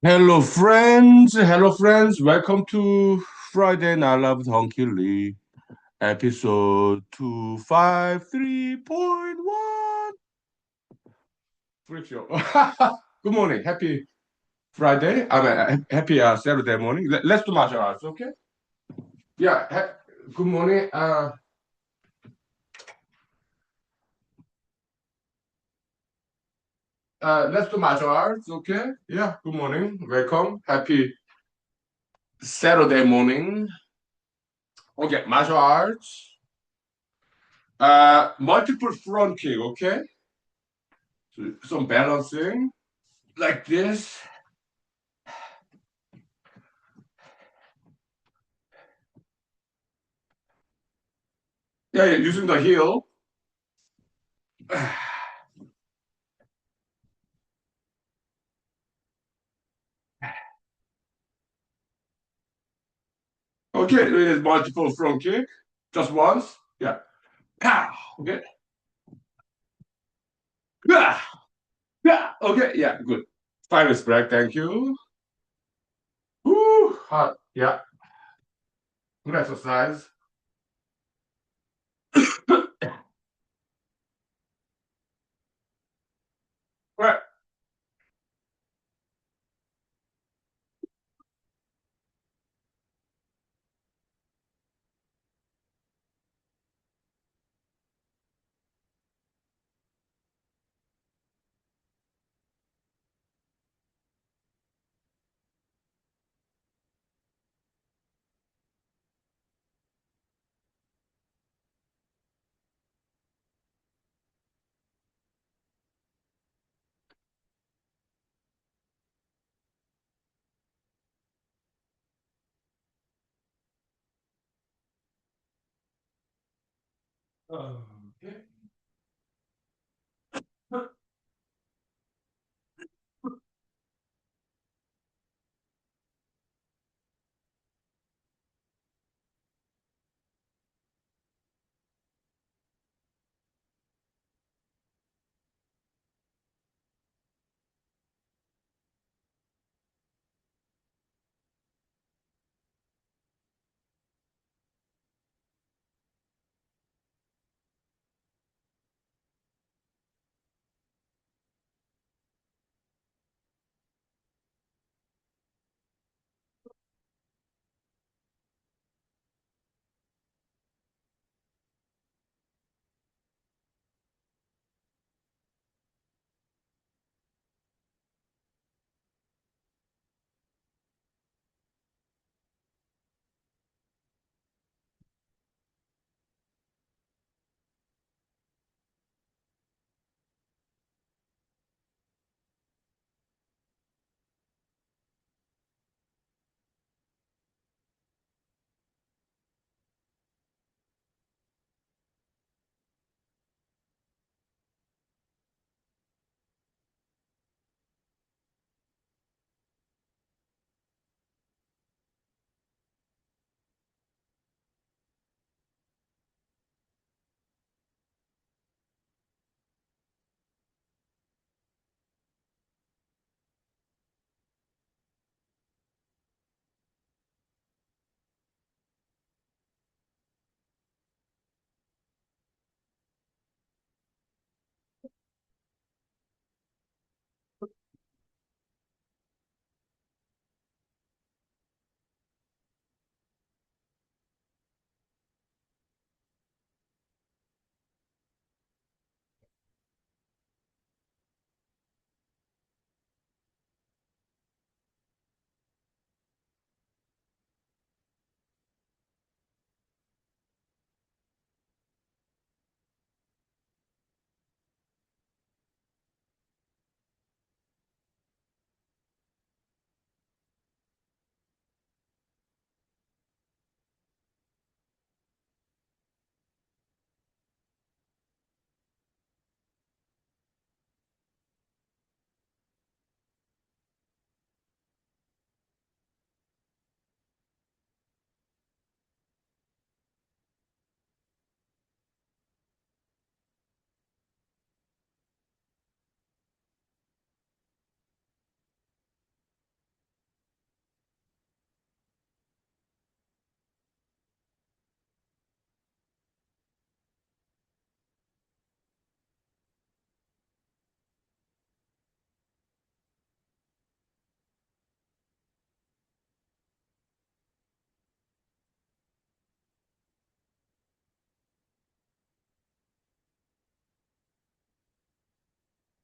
Hello, friends. Hello, friends. Welcome to Friday Night Love with Huhnkie Lee, episode 253.1. Freak show. Good morning. Happy Friday. Happy Saturday morning. Let's do martial arts, okay? Yeah. Good morning. Let's do martial arts, okay? Yeah. Good morning. Welcome. Happy Saturday morning. Okay. Martial arts. Multiple front kick, okay? So some balancing like this. Yeah, yeah, using the heel. Okay, there's multiple front kick. Just once. Yeah. Pow. Okay. Yeah. Yeah. Okay. Yeah. Good. Fine respect. Thank you. Woo. Hot. Yeah. Good exercise. Right. Okay.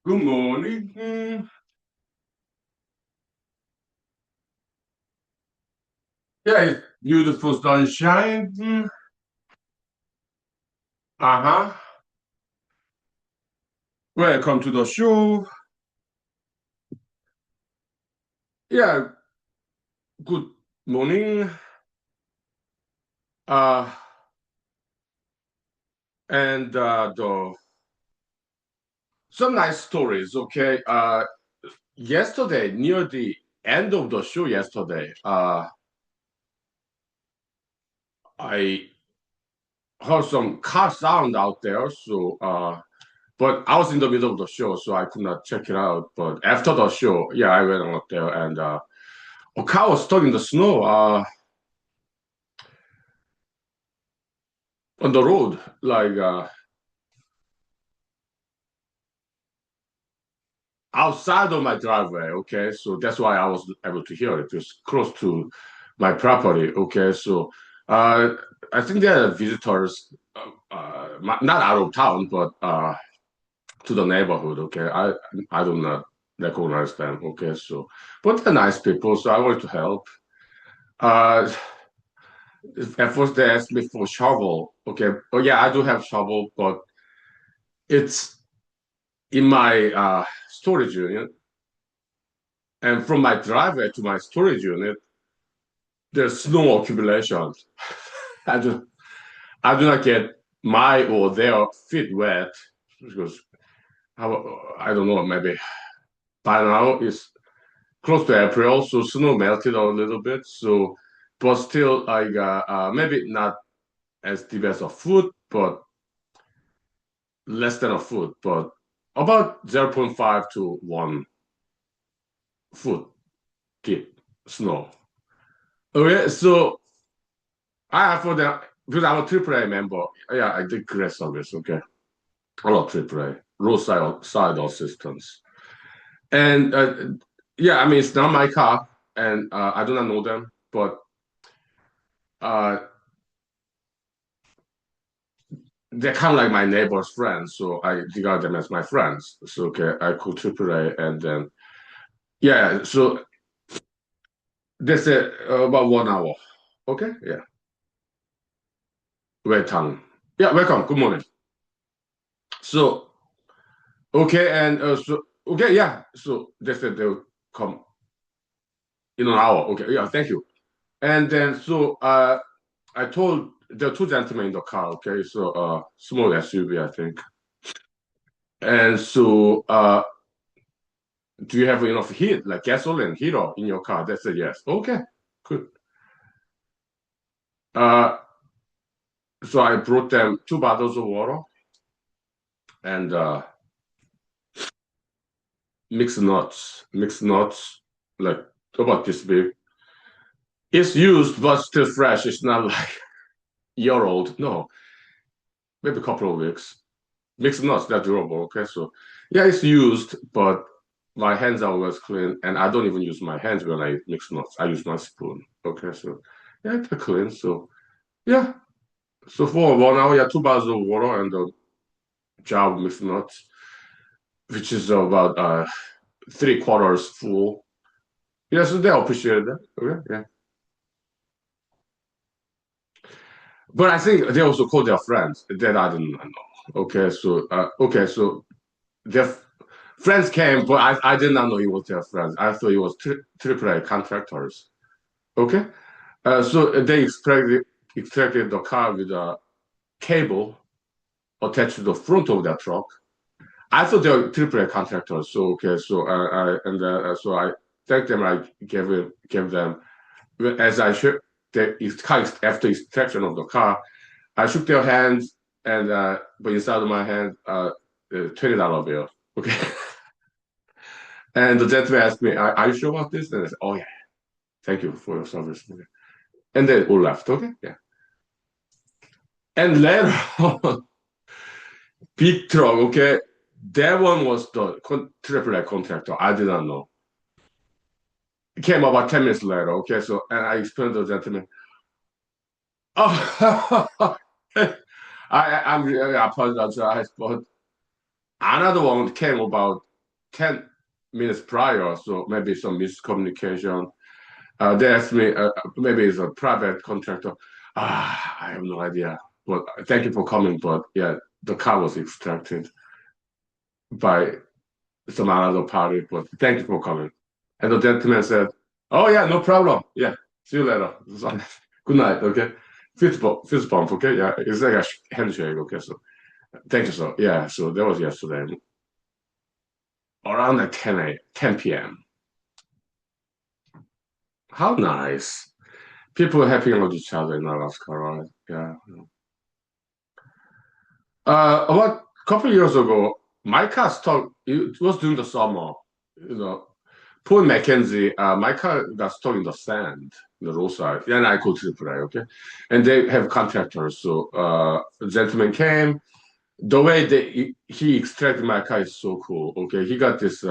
Good morning. Yeah, it's beautiful sunshine. Uh-huh. Welcome to the show. Yeah, good morning. Uh, and the some nice stories, okay? Yesterday, near the end of the show yesterday, I heard some car sound out there, so but I was in the middle of the show, so I could not check it out. But after the show, yeah, I went out there and a car was stuck in the snow on the road, like outside of my driveway. Okay, so that's why I was able to hear it. It was close to my property. Okay, so uh, I think there are visitors, not out of town, but to the neighborhood. Okay, I do not recognize them. Okay, so but they're nice people, so I wanted to help. Uh, at first they asked me for shovel. Okay, oh yeah, I do have shovel, but it's in my storage unit, and from my driveway to my storage unit, there's snow accumulation. I do, I do not get my or their feet wet because I don't know, maybe by now it's close to April, so snow melted a little bit. So, but still, like maybe not as deep as a foot, but less than a foot, but about 0.5 to 1 foot deep snow. Okay, so I for the because I'm a AAA member. Yeah, I did great service. Okay, I love AAA roadside side assistance, and yeah, I mean it's not my car, and I do not know them, but uh, they're kind of like my neighbor's friends, so I regard them as my friends. So okay, I call AAA, and then yeah, so they said about 1 hour. Okay, yeah, welcome. Yeah, welcome. Good morning. So okay, and so okay, yeah. So they said they'll come in an hour. Okay, yeah, thank you. And then so I told there are two gentlemen in the car. Okay, so small SUV, I think. And so do you have enough heat, like gasoline heater in your car? They said yes. Okay, good. Uh, so I brought them 2 bottles of water and mixed nuts, like about this big. It's used but still fresh. It's not like year old. No, maybe a couple of weeks. Mixed nuts, they're durable. Okay, so yeah, it's used, but my hands are always clean, and I don't even use my hands when I mix nuts. I use my spoon. Okay, so yeah, they're clean. So yeah, so for 1 hour, yeah, 2 bottles of water and the jar of mixed nuts, which is about 3/4 full. Yeah, so they appreciate that. Okay, yeah. But I think they also call their friends. That I didn't know. Okay, so their friends came, but I did not know it was their friends. I thought it was AAA contractors. Okay, so they extracted the car with a cable attached to the front of that truck. I thought they were AAA contractors. So okay, so so I thanked them. I gave them as I shook the after extraction of the car. I shook their hands, and but inside of my hand, $20 bill. Okay, and the gentleman asked me, "Are you sure about this?" And I said, "Oh yeah, thank you for your service." Okay. And then all left. Okay, yeah. And later on, big truck. Okay, that one was the AAA contractor. I did not know. It came about 10 minutes later. Okay, so and I explained to the gentleman, "Oh, I'm really I apologize, but another one came about." 10 minutes prior, so maybe some miscommunication. They asked me, maybe it's a private contractor. I have no idea. But thank you for coming. But yeah, the car was extracted by some other party. But thank you for coming. And the gentleman said, "Oh yeah, no problem. Yeah, see you later. So, good night. Okay, fist bump. Okay, yeah, it's like a handshake. Okay, so thank you, sir. Yeah, so that was yesterday around like 10 p.m. How nice. People helping out each other in Alaska, right? Yeah. About a couple of years ago, my car stuck. It was during the summer. You know, Paul Mackenzie, my car got stuck in the sand, the roadside. And I go to the play, okay? And they have contractors. So a gentleman came. The way he extracted my car is so cool. Okay, he got this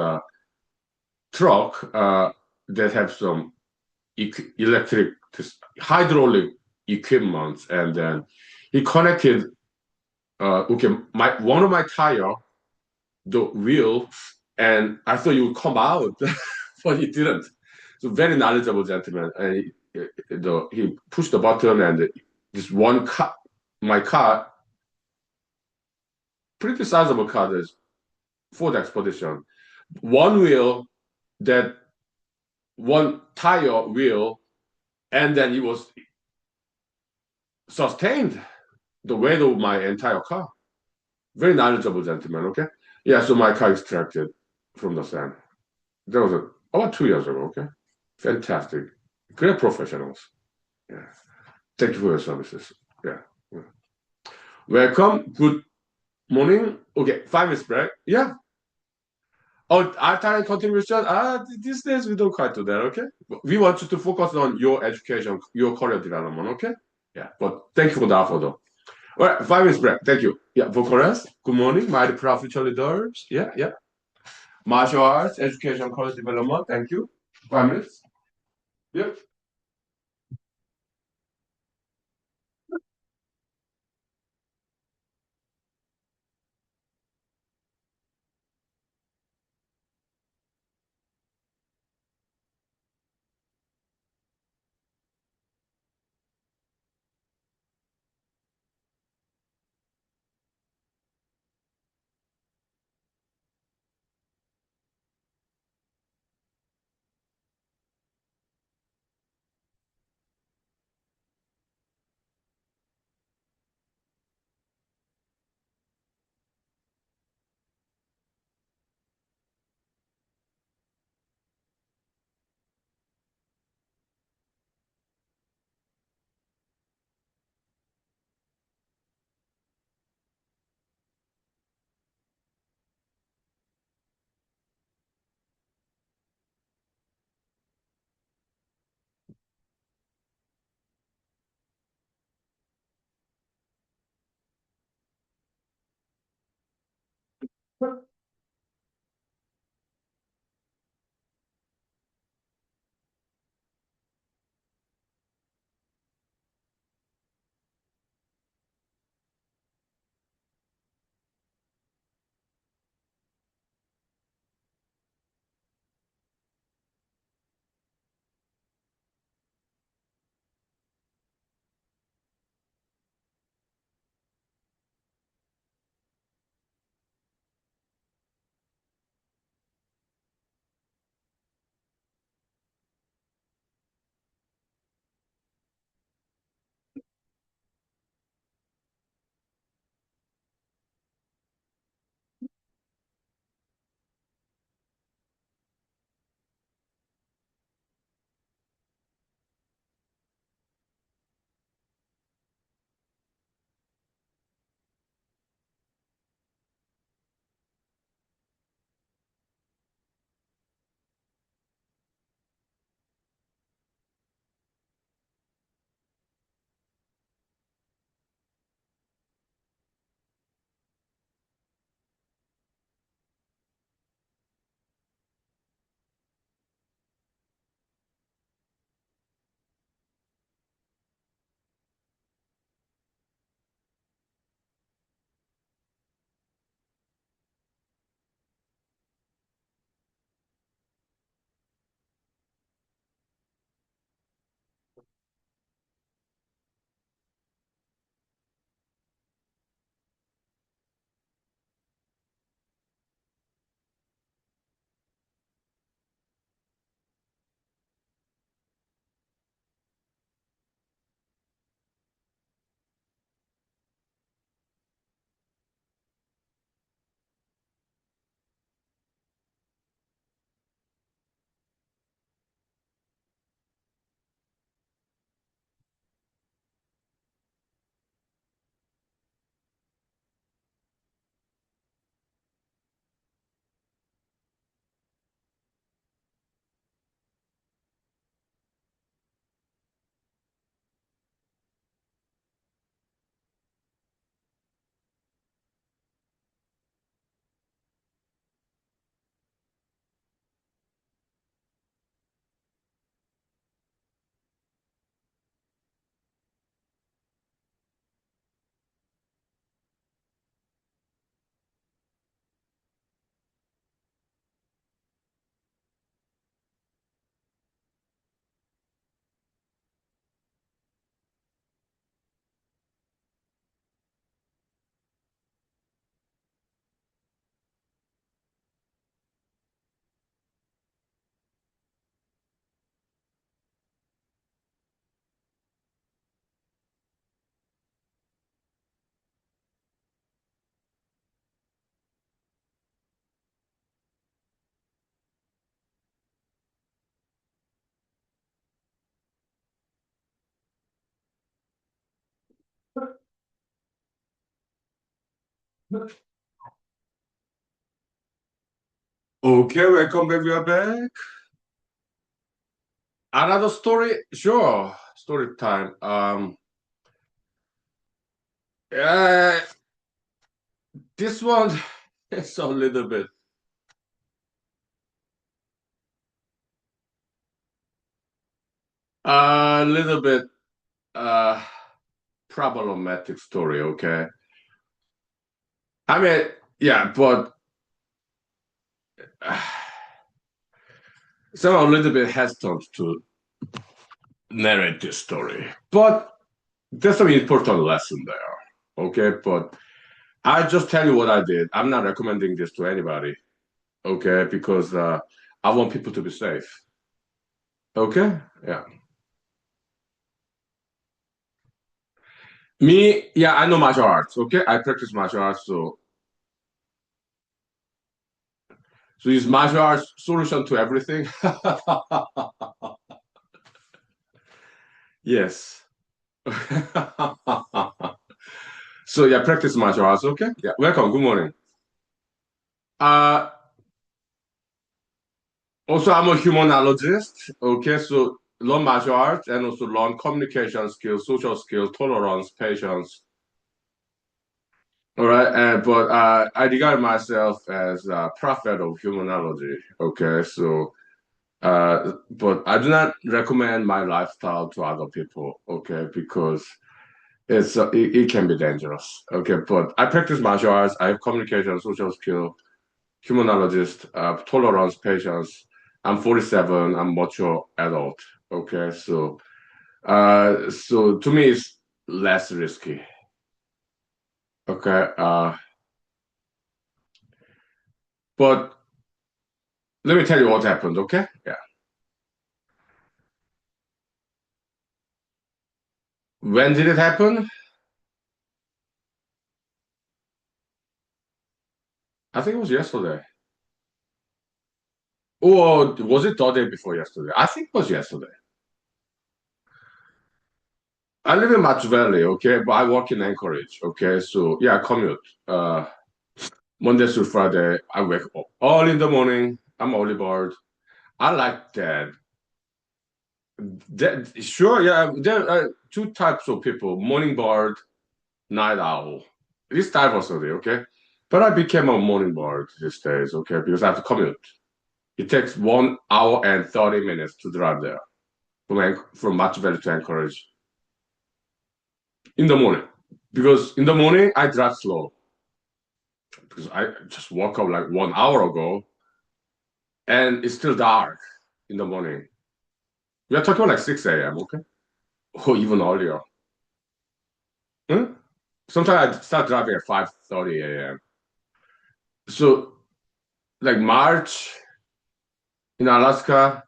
truck that have some electric, this hydraulic equipment, and then he connected. Okay, my one of my tire, the wheel, and I thought it would come out, but it didn't. So very knowledgeable gentleman, and he pushed the button, and this one car, my car, pretty sizable car, is Ford Expedition. One wheel, that one tire wheel, and then it was sustained the weight of my entire car. Very knowledgeable gentleman. Okay, yeah. So my car extracted from the sand. That was about 2 years ago. Okay, fantastic, great professionals. Yeah, thank you for your services. Yeah, yeah. Welcome. Good morning. Okay, 5 minutes break. Yeah. Oh, our time contribution. These days we don't quite do that. Okay, we want you to focus on your education, your career development. Okay. Yeah, but thank you for the offer, though. All right, 5 minutes break. Thank you. Yeah, Bucharest. Good morning, my professional leaders. Yeah, yeah. Martial arts, education, career development. Thank you. 5 minutes. Yep. Okay, welcome back. We are back. Another story? Sure. Story time. Uh, this one is a little bit, uh, problematic story. Okay. I mean, yeah, but uh, so I'm a little bit hesitant to narrate this story, but there's some important lesson there. Okay, but I just tell you what I did. I'm not recommending this to anybody. Okay, because I want people to be safe. Okay, yeah. Me, yeah, I know martial arts. Okay, I practice martial arts, so is martial arts solution to everything? Yes. So yeah, practice martial arts. Okay, yeah. Welcome. Good morning. Uh, Also, I'm a humanologist. Okay, so learn martial arts and also learn communication skills, social skills, tolerance, patience. All right, but I regard myself as a prophet of humanology. Okay, so but I do not recommend my lifestyle to other people. Okay, because it can be dangerous. Okay, but I practice martial arts. I have communication, social skill, humanologist, tolerance, patience. I'm 47. I'm mature adult. Okay, so to me it's less risky. Okay, but let me tell you what happened. Okay, yeah. When did it happen? I think it was yesterday. Or was it the day before yesterday? I think it was yesterday. I live in Match Valley, okay, but I work in Anchorage, okay. So yeah, I commute. Monday through Friday, I wake up early in the morning. I'm early bird. I like that. Sure, yeah. There are two types of people: morning bird, night owl. This type of study, okay. But I became a morning bird these days, okay, because I have to commute. It takes 1 hour and 30 minutes to drive there from Match Valley to Anchorage in the morning. Because in the morning I drive slow because I just woke up like 1 hour ago and it's still dark in the morning. We are talking about like 6 a.m., okay? Or even earlier. Hmm? Sometimes I start driving at 5:30 a.m. So like March in Alaska,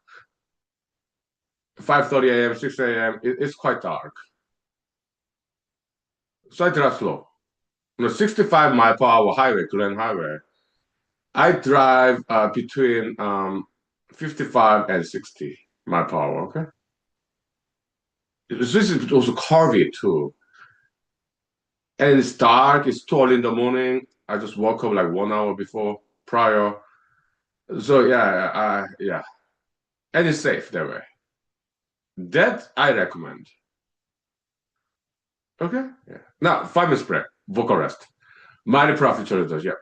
5:30 a.m., 6 a.m., it's quite dark. So I drive slow. 65 mile per hour highway, Glen Highway. I drive between 55 and 60 mile per hour, okay? This is also curvy too. And it's dark, it's too early in the morning. I just woke up like 1 hour before prior. So yeah. And it's safe that way. That I recommend. Okay? Yeah. Now, 5 minutes break, vocal rest. Mighty profit does, yeah.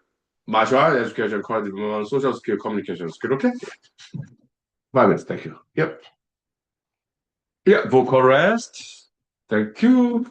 Martial art, education, quality development, social skill, communication skill, okay? 5 minutes, thank you. Yep. Yeah, vocal rest. Thank you.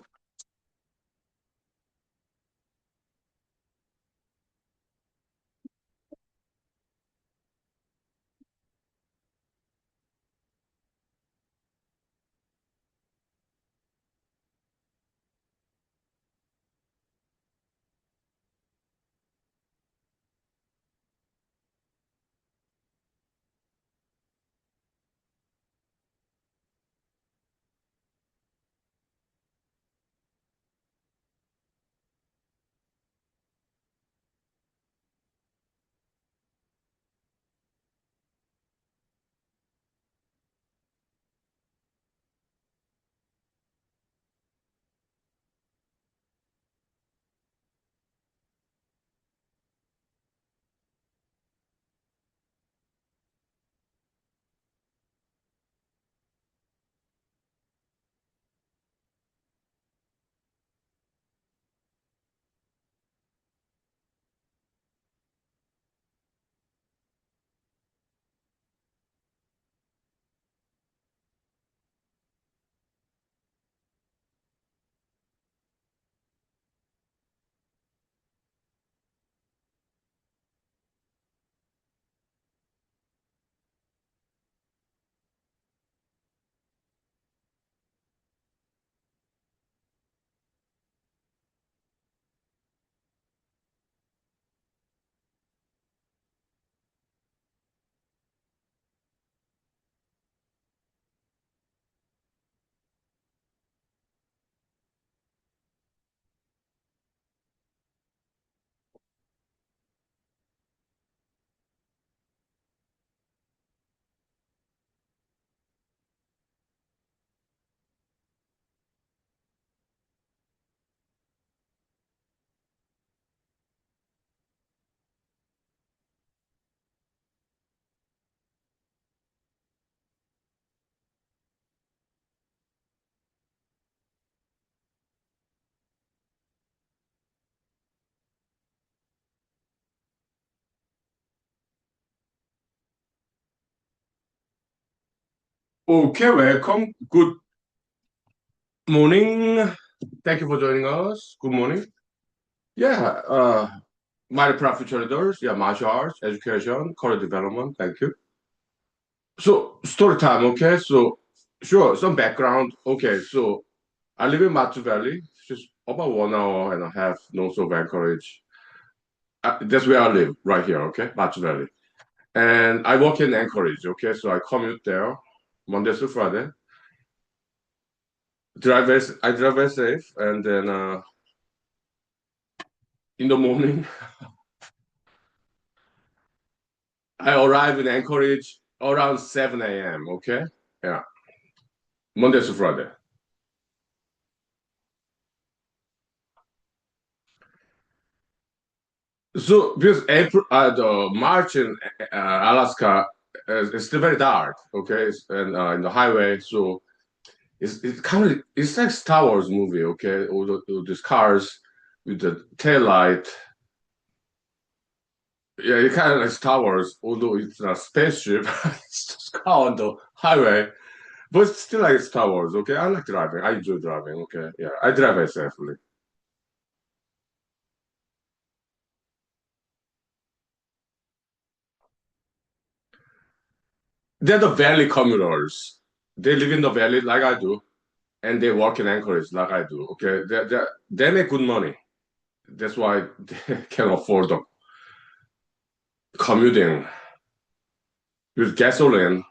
Okay, welcome. Good morning. Thank you for joining us. Good morning. Yeah, my profit traders, yeah, martial arts, education, career development. Thank you. So, story time, okay? So, sure, some background. Okay, so I live in Matsu Valley, just about 1 hour and a half north of Anchorage. That's where I live, right here, okay? Matsu Valley. And I work in Anchorage, okay? So I commute there Monday to Friday. I drive very safe, and then in the morning, I arrive in Anchorage around 7 a.m., okay? Yeah, Monday to Friday. So, because the March in Alaska is still very dark, okay? And in the highway, so it's kind of, it's like Star Wars movie, okay? All these cars with the tail light. Yeah, it kind of like Star Wars, although it's not a spaceship, it's just car on the highway. But it's still like Star Wars, okay? I like driving. I enjoy driving, okay? Yeah, I drive very safely. They're the valley commuters. They live in the valley like I do, and they work in Anchorage like I do. Okay, they make good money. That's why they can afford the commuting with gasoline.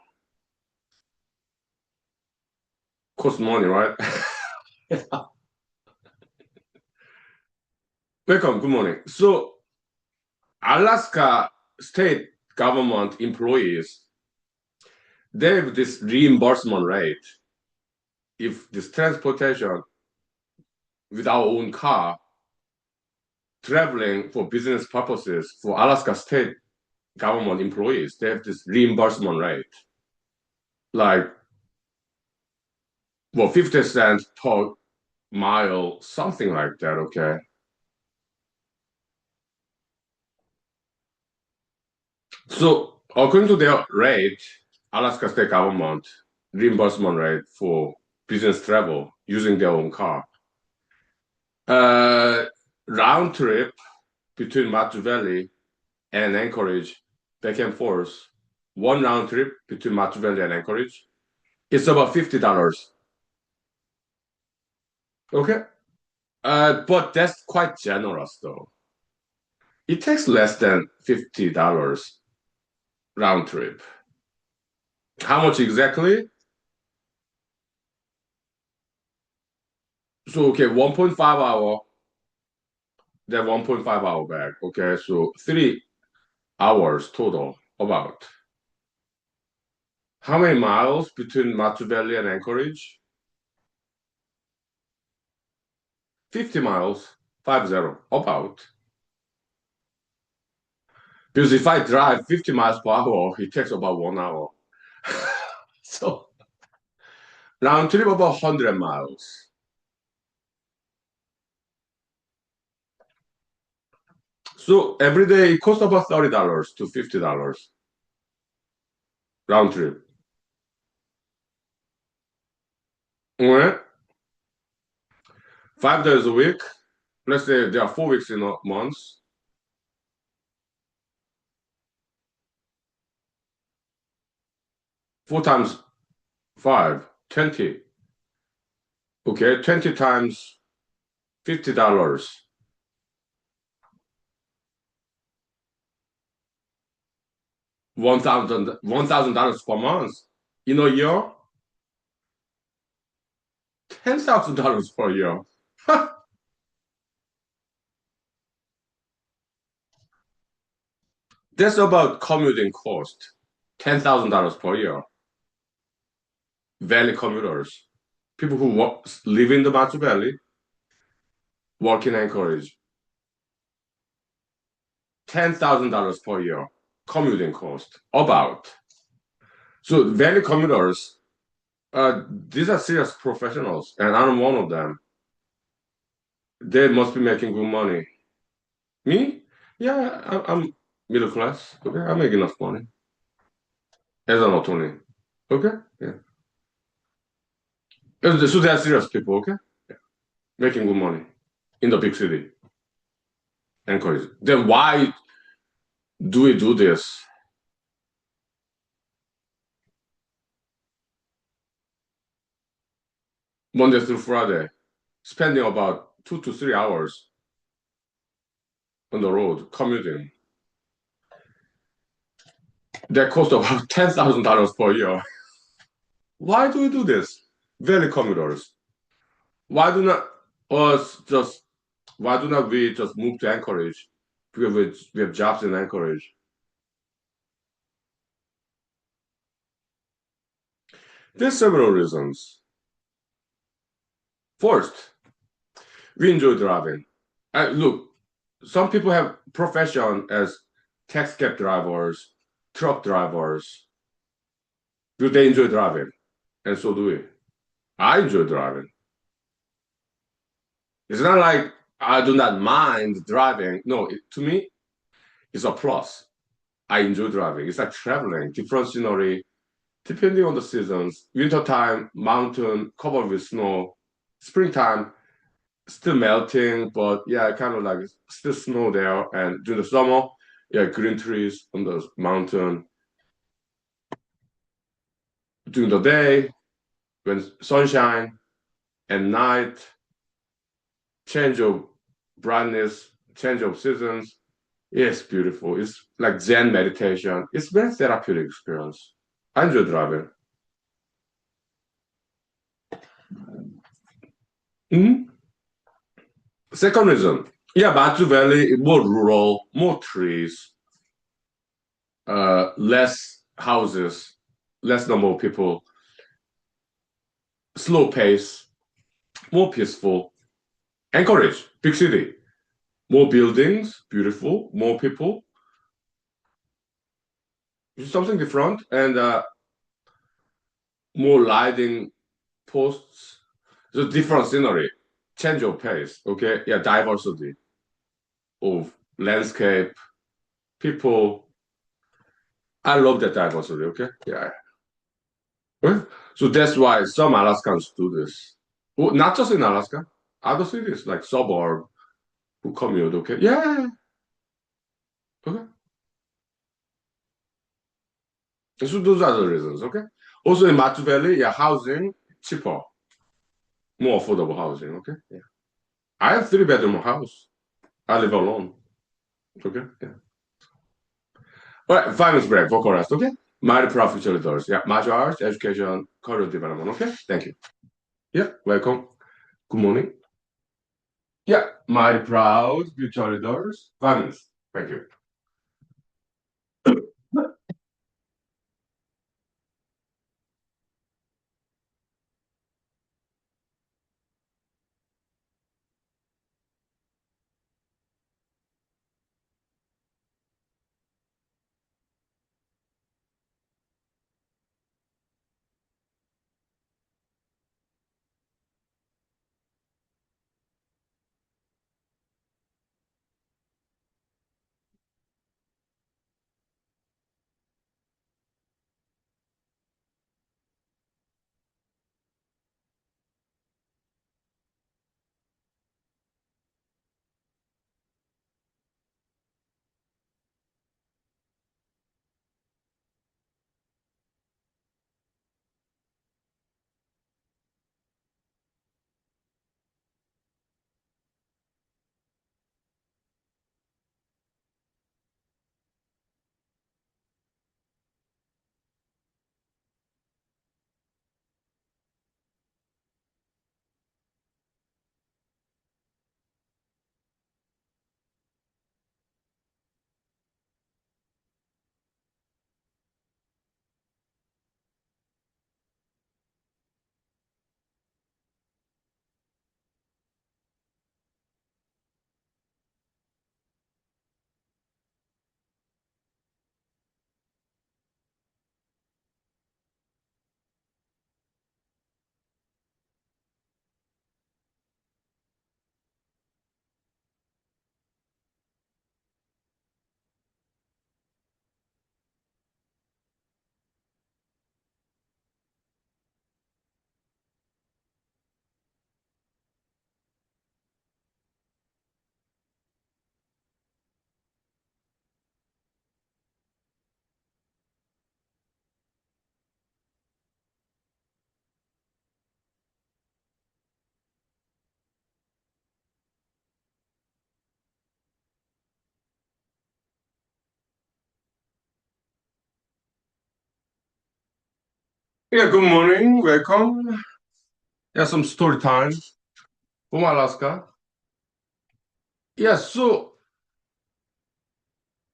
Costs money, right? Welcome. Good morning. So, Alaska state government employees, they have this reimbursement rate. If this transportation with our own car traveling for business purposes for Alaska state government employees, they have this reimbursement rate, like, well, 50 cents per mile, something like that, okay? So, according to their rate, Alaska state government reimbursement rate for business travel using their own car, uh, round trip between Matsu Valley and Anchorage, back and forth, one round trip between Matsu Valley and Anchorage, it's about $50. Okay. But that's quite generous though. It takes less than $50 round trip. How much exactly? So okay, 1.5 hour, then 1.5 hour back. Okay, so 3 hours total about. How many miles between Matsu Valley and Anchorage? 50 miles, 50, about. Because if I drive 50 miles per hour, it takes about 1 hour. So round trip about 100 miles. So every day it costs about $30 to $50 round trip. Alright? 5 days a week. Let's say there are 4 weeks in a month. 4 times 5, 20. Okay, 20 times $50. $1,000 per month. In a year, $10,000 per year. That's about commuting cost. $10,000 per year. Valley commuters. People who live in the Matsu Valley, work in Anchorage. $10,000 per year commuting cost. About. So valley commuters, these are serious professionals, and I'm one of them. They must be making good money. Me? Yeah, I'm middle class. Okay, I make enough money as an attorney. Okay, yeah. So they are serious people, okay? Yeah. Making good money in the big city, encourage. Then why do we do this Monday through Friday, spending about 2 to 3 hours on the road commuting? That cost about $10,000 per year. Why do we do this? Very commuters. Why do not us just? Why do not we just move to Anchorage? Because we have jobs in Anchorage. There's several reasons. First, we enjoy driving. Look, some people have profession as taxi cab drivers, truck drivers. Do they enjoy driving? And so do we. I enjoy driving. It's not like I do not mind driving. No, to me, it's a plus. I enjoy driving. It's like traveling, different scenery, depending on the seasons. Wintertime, mountain covered with snow. Springtime, still melting, but yeah, kind of like still snow there. And during the summer, yeah, green trees on the mountain. During the day, when sunshine, and night, change of brightness, change of seasons. It's beautiful. It's like Zen meditation. It's very therapeutic experience. I enjoy driving. Mhm. Second reason, yeah, Batu Valley more rural, more trees, less houses, less number of people, slow pace, more peaceful. Anchorage, big city, more buildings, beautiful, more people, something different, and more lighting posts. So different scenery, change of pace. Okay, yeah, diversity of landscape, people. I love that diversity. Okay, yeah. Well, so that's why some Alaskans do this. Well, not just in Alaska, other cities like suburb who commute. Okay, yeah, okay. So those are the reasons. Okay. Also in Matsu Valley, yeah, housing cheaper, more affordable housing. Okay, yeah. I have 3 bedroom house. I live alone. Okay, yeah. All right, 5 minutes break, vocal rest. Okay. My proud future leaders. Yeah, martial arts, education, career development. Okay, thank you. Yeah, welcome. Good morning. Yeah, my proud future leaders. 5 minutes. Thank you. Yeah, good morning. Welcome. Yeah, some story time from Alaska. Yeah, so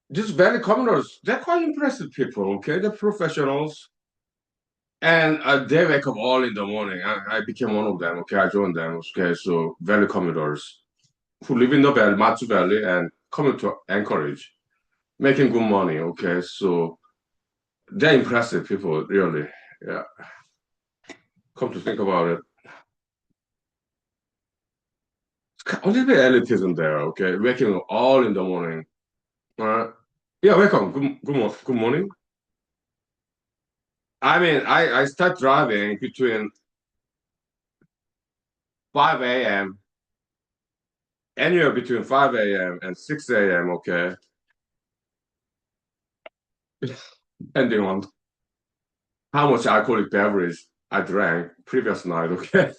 these valley commoners, they're quite impressive people, okay? They're professionals. And they wake up all in the morning. I became one of them, okay? I joined them, okay? So valley commuters who live in the valley, Matsu Valley, and come to Anchorage, making good money, okay? So they're impressive people, really. Yeah, come to think about it. A little bit elitism there, okay? Waking up all in the morning. Yeah, welcome. Good morning. I mean, I start driving between 5 a.m., anywhere between 5 a.m. and 6 a.m., okay? Depending on how much alcoholic beverage I drank previous night, okay?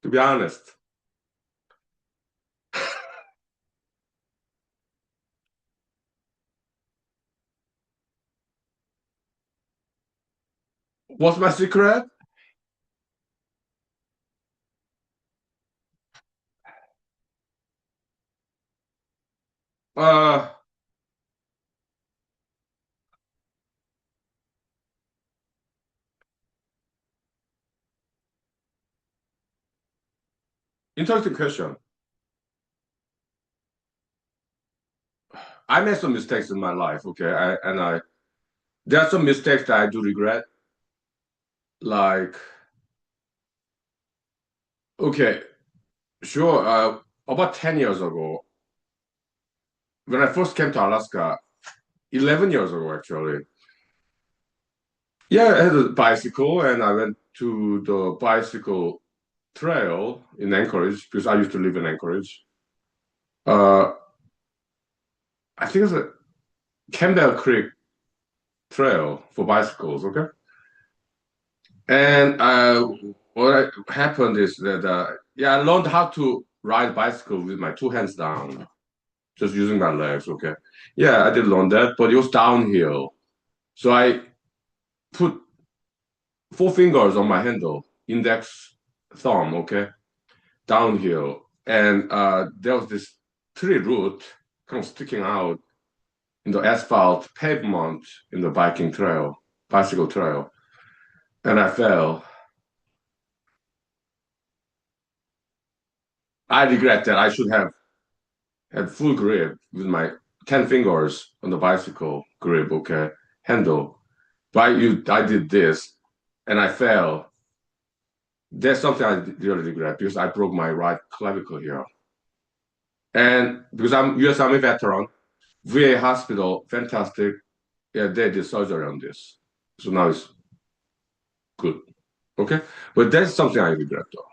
To be honest. What's my secret? Uh, Interesting question. I made some mistakes in my life, okay? There are some mistakes that I do regret. Like, okay, sure, about 10 years ago, when I first came to Alaska, 11 years ago, actually. Yeah, I had a bicycle and I went to the bicycle trail in Anchorage because I used to live in Anchorage. Uh, I think it's a Campbell Creek Trail for bicycles, okay? And happened is that, yeah, I learned how to ride bicycle with my two hands down, just using my legs, okay? Yeah, I did learn that, but it was downhill. So I put four fingers on my handle, index, thumb, okay? Downhill, and there was this tree root kind of sticking out in the asphalt pavement in the bicycle trail, and I fell. I regret that. I should have had full grip with my 10 fingers on the bicycle grip, okay, handle. I did this, and I fell. That's something I really regret because I broke my right clavicle here, and because I'm U.S. Army veteran, VA hospital, fantastic. Yeah, they did surgery on this. So now it's good. Okay. But that's something I regret though.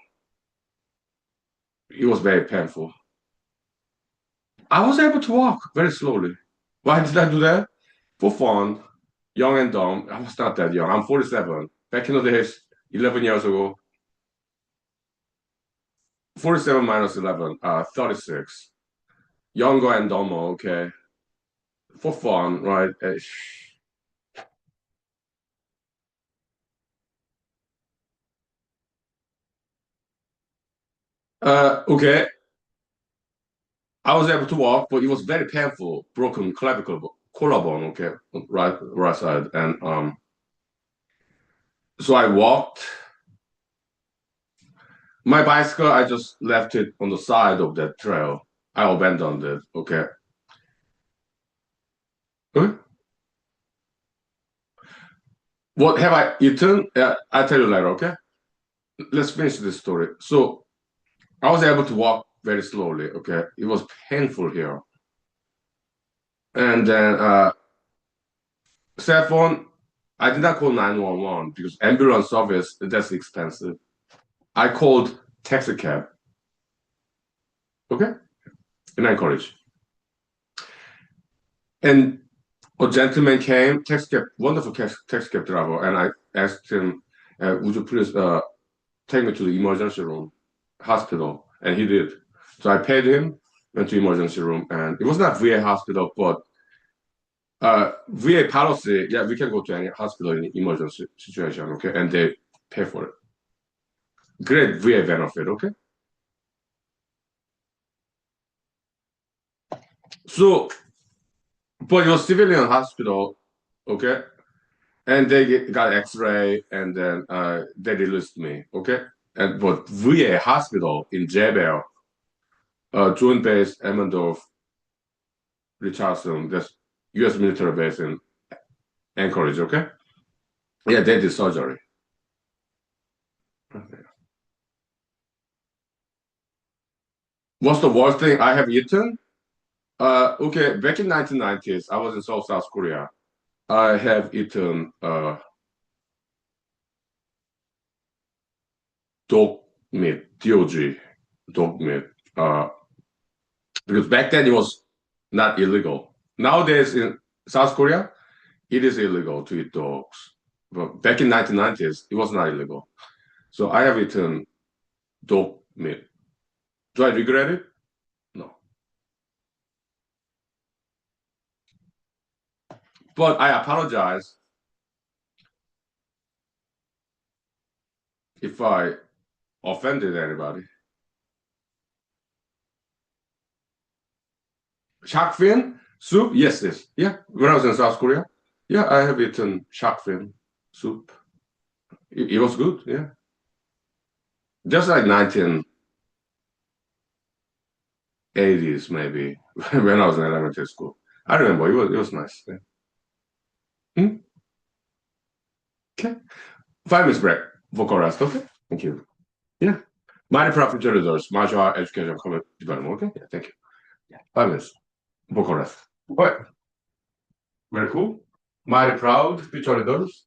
It was very painful. I was able to walk very slowly. Why did I do that? For fun, young and dumb. I was not that young. I'm 47. Back in the days, 11 years ago, 47 minus 11, 36. Younger and dumber, okay. For fun, right? Okay. I was able to walk, but it was very painful. Broken clavicle, collarbone, okay, right side, and so I walked. My bicycle, I just left it on the side of that trail. I abandoned it. Okay. Okay. What have I eaten? I'll tell you later. Okay. Let's finish this story. So I was able to walk very slowly. Okay. It was painful here, and then cell phone. I did not call 911 because ambulance service that's expensive. I called taxi cab. Okay, in Anchorage, and a gentleman came, taxi cab, wonderful taxi cab driver, and I asked him, "Would you please take me to the emergency room, hospital?" And he did. So I paid him, went to emergency room, and it was not VA hospital, but VA policy, yeah, we can go to any hospital in emergency situation, okay, and they pay for it. Great VA benefit, okay. So, but your civilian hospital, okay, and got X-ray, and then they released me, okay. And but VA hospital in Jebel, Joint Base, Emmendorf, Richardson, that's U.S. military base in Anchorage, okay. Yeah, they did surgery. What's the worst thing I have eaten? Okay, back in 1990s, I was in South Korea. I have eaten dog meat, DOG, dog meat. Uh, because back then it was not illegal. Nowadays in South Korea, it is illegal to eat dogs. But back in 1990s, it was not illegal. So I have eaten dog meat. Do I regret it? No. But I apologize if I offended anybody. Shark fin soup? Yes, yes. Yeah, when I was in South Korea, yeah, I have eaten shark fin soup. It was good, yeah. Just like 1980s, maybe, when I was in elementary school. I remember it was nice. Yeah. Hmm? Okay. 5 minutes break. Vocal rest, okay? Thank you. Yeah. Mighty Profit Editors, Martial Art Education Comment Development, okay? Yeah, thank you. Yeah. 5 minutes. Vocal rest. What? Very cool. Mighty Proud Future Editors.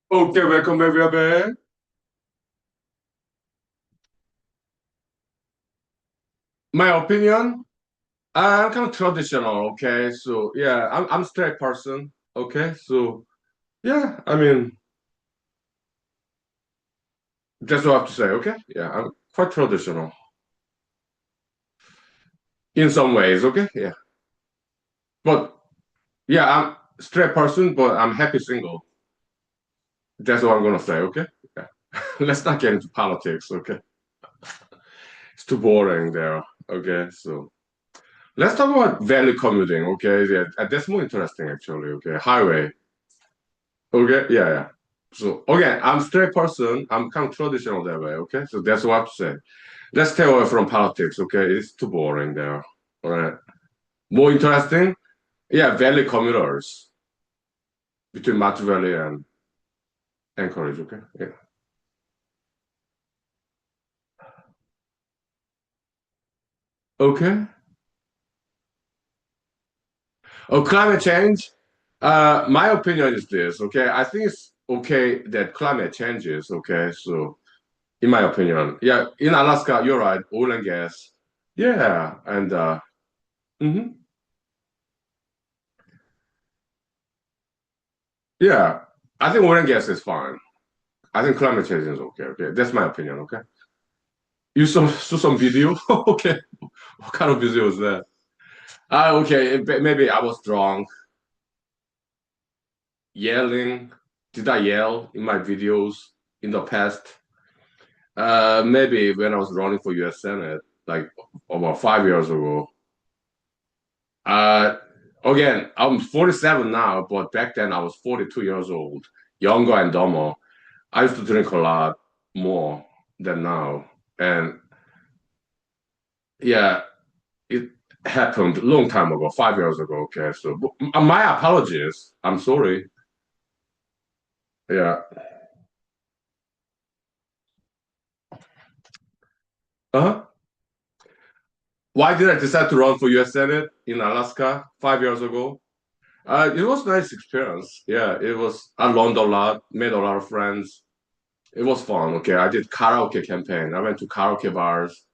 Okay, welcome everybody. My opinion, I'm kind of traditional, okay? So yeah, I'm straight person, okay? So yeah, I mean that's what I have to say, okay? Yeah, I'm quite traditional in some ways, okay? Yeah. But yeah, I'm straight person, but I'm happy single. That's what I'm gonna say, okay? Yeah. Let's not get into politics, okay? It's too boring there. Okay, so let's talk about valley commuting. Okay, yeah, that's more interesting actually. Okay, highway. Okay, yeah, yeah. So again, I'm straight person. I'm kind of traditional that way. Okay, so that's what I have to say. Let's stay away from politics. Okay, it's too boring there. All right. More interesting? Yeah, valley commuters between Match Valley and Anchorage. Okay, yeah. Okay. Oh, climate change. My opinion is this. Okay, I think it's okay that climate changes. Okay, so in my opinion, yeah, in Alaska, you're right, oil and gas. Yeah, and mhm. Yeah, I think oil and gas is fine. I think climate change is okay. Okay, that's my opinion. Okay, you saw some video. Okay, what kind of video is that? Okay, maybe I was drunk, yelling. Did I yell in my videos in the past? Maybe when I was running for U.S. Senate, like about 5 years ago. Uh, Again, I'm 47 now, but back then I was 42 years old, younger and dumber. I used to drink a lot more than now, and yeah, it happened a long time ago, 5 years ago. Okay, so my apologies. I'm sorry. Yeah. Uh-huh. Why did I decide to run for U.S. Senate in Alaska 5 years ago? It was a nice experience. Yeah, it was. I learned a lot, made a lot of friends. It was fun. Okay, I did karaoke campaign. I went to karaoke bars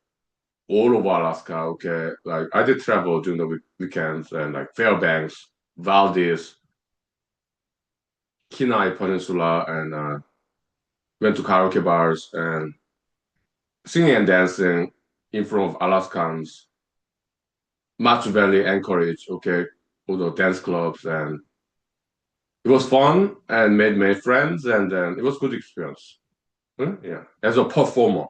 all over Alaska. Okay, like I did travel during the weekends and like Fairbanks, Valdez, Kenai Peninsula, and went to karaoke bars and singing and dancing in front of Alaskans, Match Valley, Anchorage. Okay, all the dance clubs, and it was fun and made friends, and then it was good experience. Yeah, as a performer,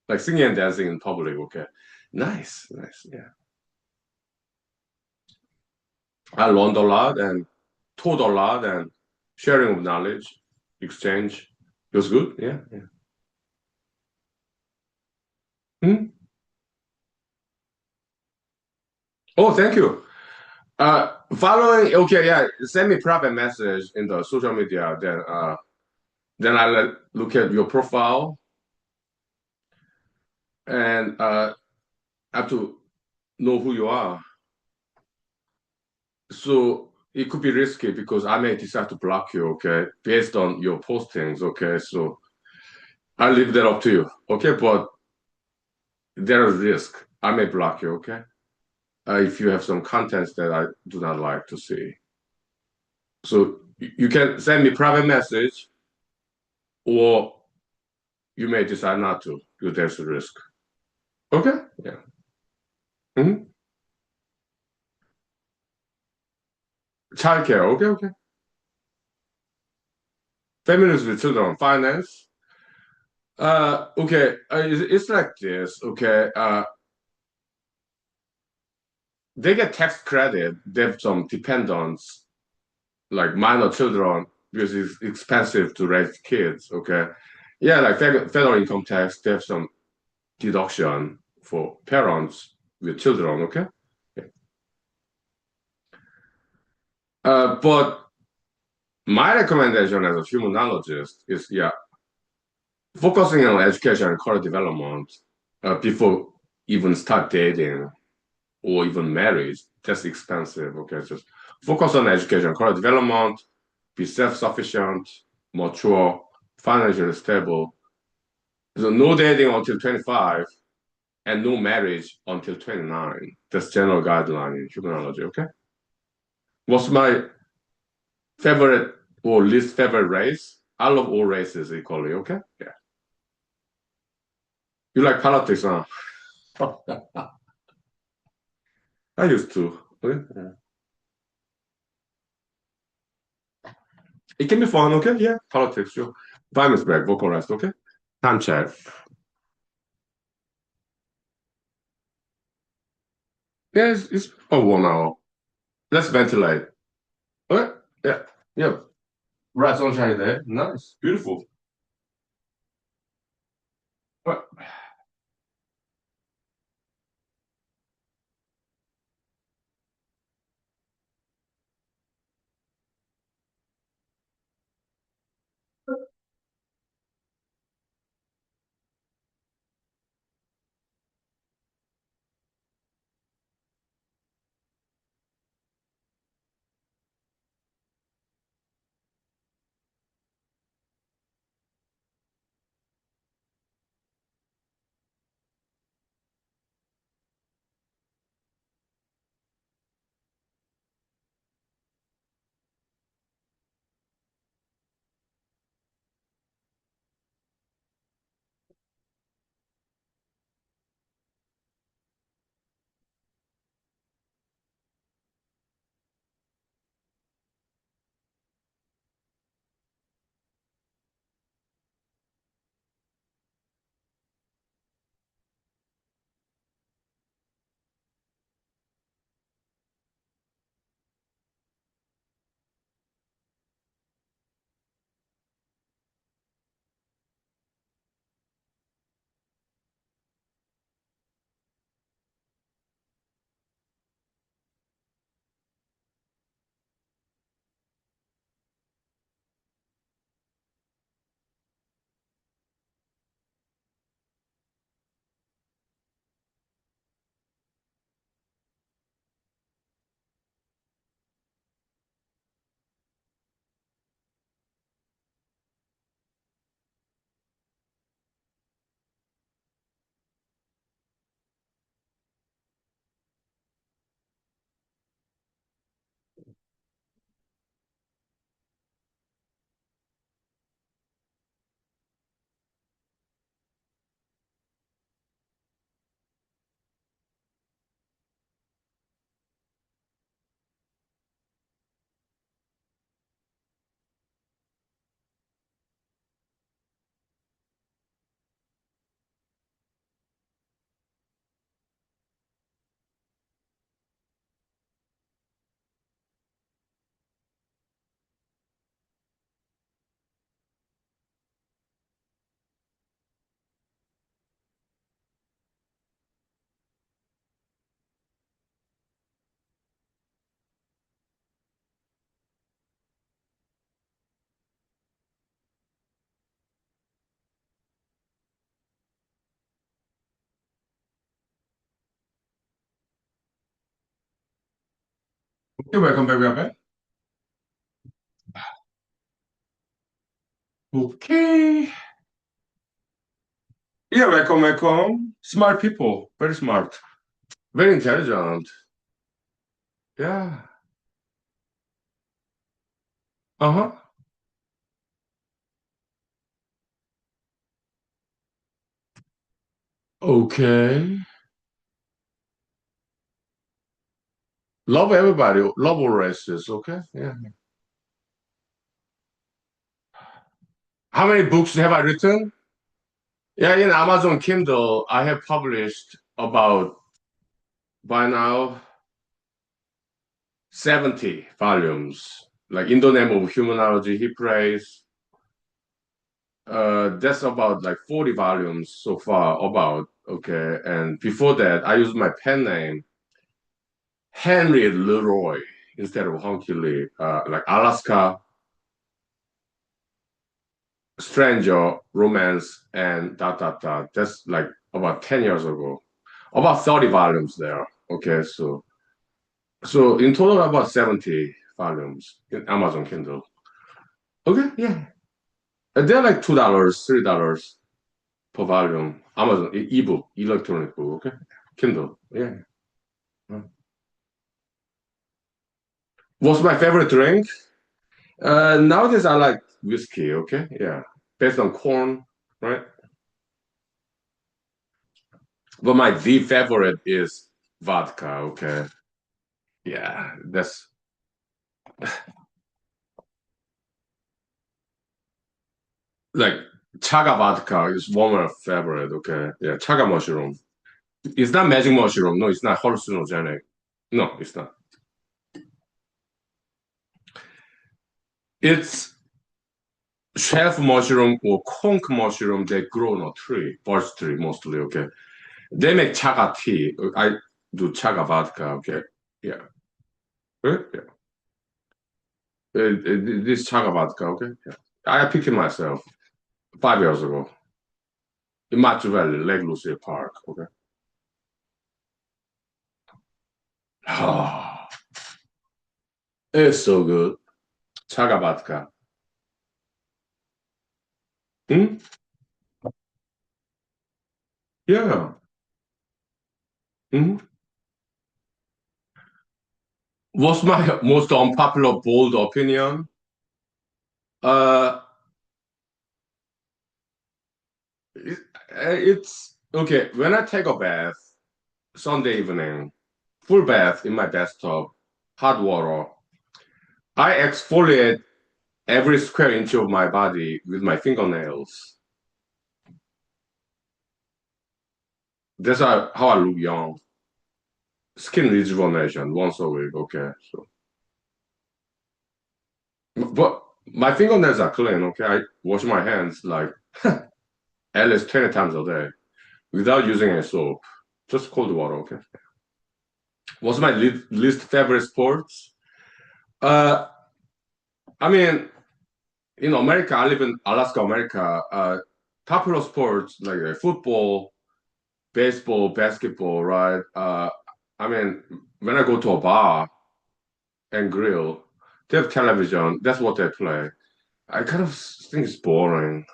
like singing and dancing in public. Okay, nice, nice. Yeah, I learned a lot and taught a lot and sharing of knowledge, exchange. It was good. Yeah, yeah. Hmm? Oh, thank you. Following. Okay, yeah. Send me private message in the social media. Then I look at your profile and have to know who you are. So it could be risky because I may decide to block you, okay, based on your postings, okay. So I leave that up to you, okay. But there is risk. I may block you, okay, if you have some contents that I do not like to see. So you can send me private message, or you may decide not to because there's a risk. Okay, yeah. Hmm. Childcare, okay, okay. Families with children, finance. Okay, it's like this, okay. They get tax credit. They have some dependents, like minor children, because it's expensive to raise kids. Okay, yeah, like federal income tax. They have some deduction for parents with children. Okay, but my recommendation as a humanologist is yeah, focusing on education and career development before even start dating or even marriage. That's expensive. Okay, just focus on education, career development, be self-sufficient, mature, financially stable. So no dating until 25 and no marriage until 29. That's general guideline in humanology, okay? What's my favorite or least favorite race? I love all races equally, okay? Yeah. You like politics, huh? I used to. Okay? Yeah. It can be fun, okay? Yeah, politics, sure. Time is back, vocal rest, okay? Time check. Yeah, it's about 1 hour. Let's ventilate. Okay? Yeah. Yeah. Bright sunshine there. Nice. Beautiful. Well, okay, welcome back, welcome back. Okay. Yeah, welcome, welcome. Smart people. Very smart. Very intelligent. Yeah. Uh-huh. Okay. Love everybody. Love all races. Okay. Yeah. How many books have I written? Yeah, in Amazon Kindle, I have published about by now 70 volumes. Like In the Name of Humanology, He Prays. That's about like 40 volumes so far about. Okay. And before that, I used my pen name, Henry Leroy, instead of Huhnkie Lee. Like Alaska, Stranger, Romance, and dot dot dot. That's like about 10 years ago. About 30 volumes there. Okay, so in total about 70 volumes in Amazon Kindle. Okay, yeah. And they're like $2, $3 per volume. Amazon ebook, electronic book, okay? Kindle. Yeah. What's my favorite drink? Nowadays I like whiskey, okay? Yeah. Based on corn, right? But my the favorite is vodka, okay? Yeah, that's like chaga vodka is one of my favorite, okay? Yeah, chaga mushroom. It's not magic mushroom. No, it's not hallucinogenic. No, it's not. It's chef mushroom or conch mushroom that grow on a tree, birch tree mostly, okay? They make chaga tea. I do chaga vodka, okay? Yeah. Yeah. This chaga vodka, okay? Yeah. I picked it myself 5 years ago in Matthew Valley, Lake Lucia Park, okay? Ah, it's so good. Chaga vodka. Hmm? Yeah. Hmm. What's my most unpopular, bold opinion? Uh, it, it's okay. When I take a bath Sunday evening, full bath in my bathtub, hot water, I exfoliate every square inch of my body with my fingernails. That's how I look young. Skin rejuvenation once a week. Okay, so but my fingernails are clean. Okay, I wash my hands like at least 20 times a day without using any soap. Just cold water. Okay. What's my least favorite sports? Uh, I mean, in America, I live in Alaska, America. Popular sports like football, baseball, basketball, right? I mean, when I go to a bar and grill, they have television. That's what they play. I kind of think it's boring.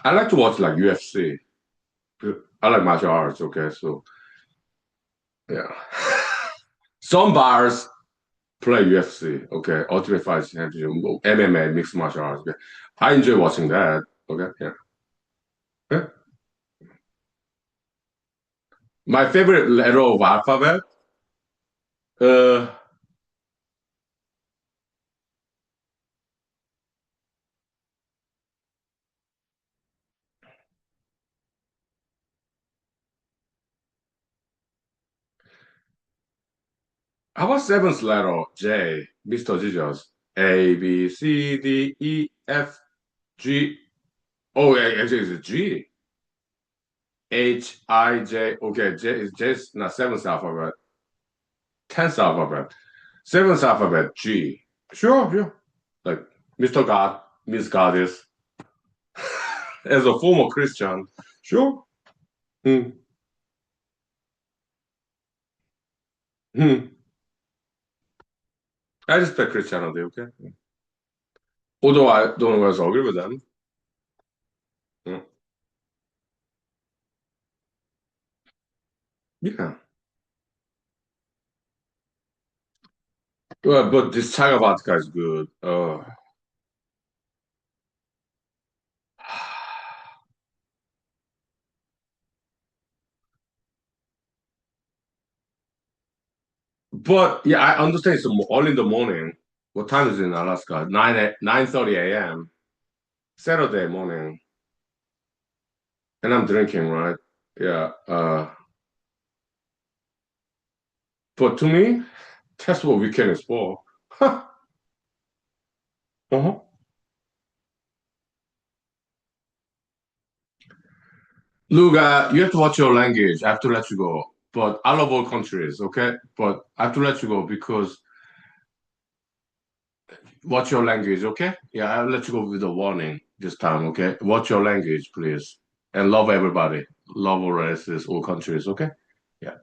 I like to watch like UFC. I like martial arts. Okay, so yeah. Some bars play UFC. Okay, Ultimate Fighting Championship, MMA, mixed martial arts. Okay, I enjoy watching that. Okay, yeah. Yeah. My favorite letter of alphabet. Uh, how about seventh letter? J, Mr. Jesus. A, B, C, D, E, F, G. Oh, yeah, actually, it's G. H, I, J. Okay, J is not seventh alphabet. Tenth alphabet. Seventh alphabet, G. Sure, sure. Like Mr. God, Miss Goddess. As a former Christian, sure. Hmm. Hmm. I respect Christianity, okay? Although I don't always agree with them. Hmm. Yeah. Well, but this Chaga vodka is good. But yeah, I understand it's early in the morning. What time is it in Alaska? 9:30 a.m. Saturday morning, and I'm drinking, right? Yeah. But to me, that's what weekend is for. Uh-huh. Look, you have to watch your language. I have to let you go. But I love all countries, okay? But I have to let you go because watch your language, okay? Yeah, I'll let you go with a warning this time, okay? Watch your language, please. And love everybody. Love all races, all countries, okay? Yeah.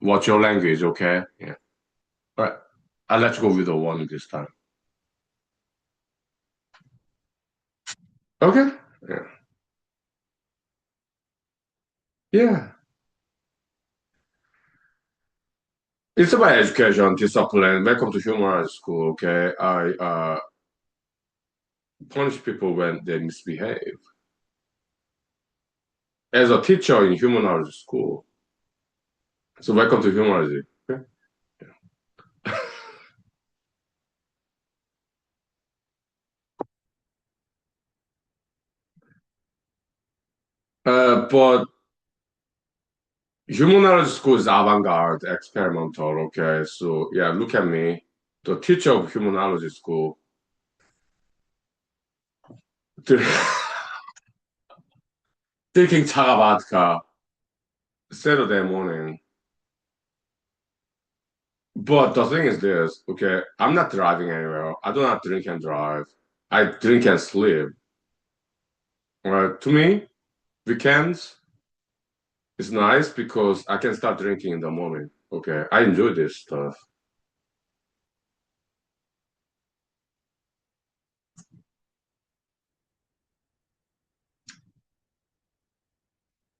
Watch your language, okay? Yeah. All right. I'll let you go with a warning this time. Okay? Yeah. Yeah. It's about education, discipline. Welcome to human school, okay? I punish people when they misbehave. As a teacher in human school. So welcome to humanology. Okay? But Humanology school is avant-garde, experimental. Okay, so yeah, look at me, the teacher of humanology school, drinking chaga vodka Saturday morning. But the thing is this, okay, I'm not driving anywhere. I do not drink and drive. I drink and sleep. To me, weekends is nice because I can start drinking in the morning. Okay, I enjoy this stuff.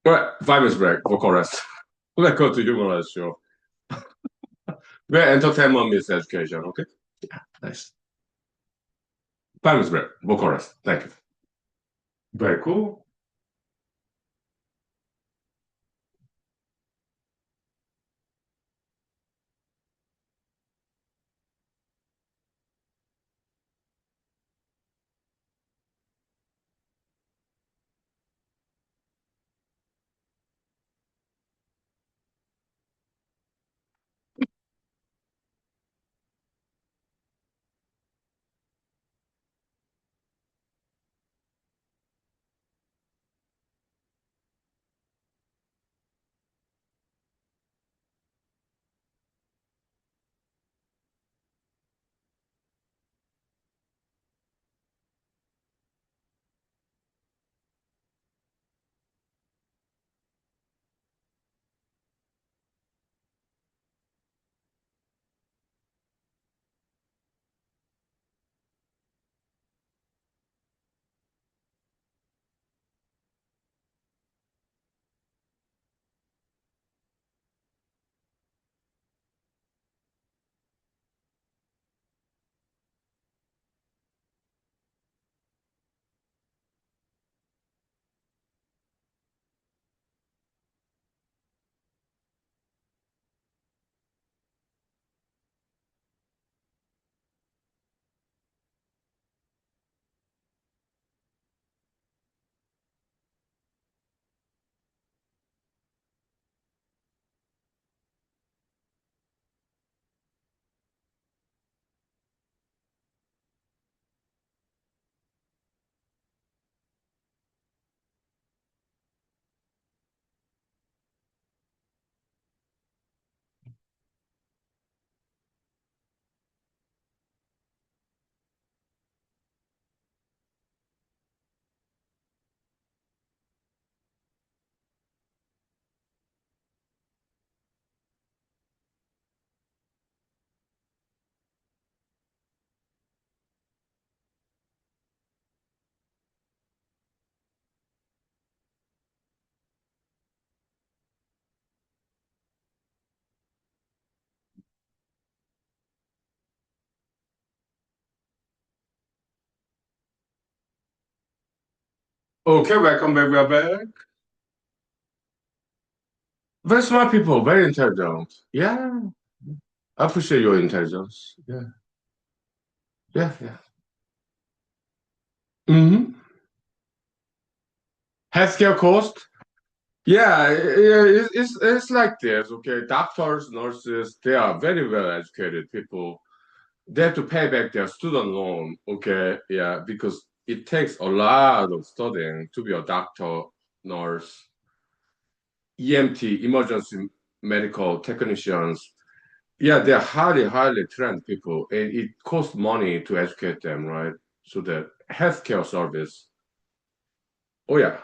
But 5 minutes break, vocal rest. Let's go to humorous show. Where entertainment meets education, okay? Nice. 5 minutes break, vocal rest. Thank you. Very cool. Okay, welcome back. We are back. Very smart people, very intelligent. Yeah, I appreciate your intelligence. Yeah, yeah, yeah. Mm-hmm. Healthcare cost. Yeah, it's like this. Okay, doctors, nurses, they are very well educated people. They have to pay back their student loan. Okay, yeah, because it takes a lot of studying to be a doctor, nurse, EMT, emergency medical technicians. Yeah, they're highly trained people, and it costs money to educate them, right? So the healthcare service. Oh yeah,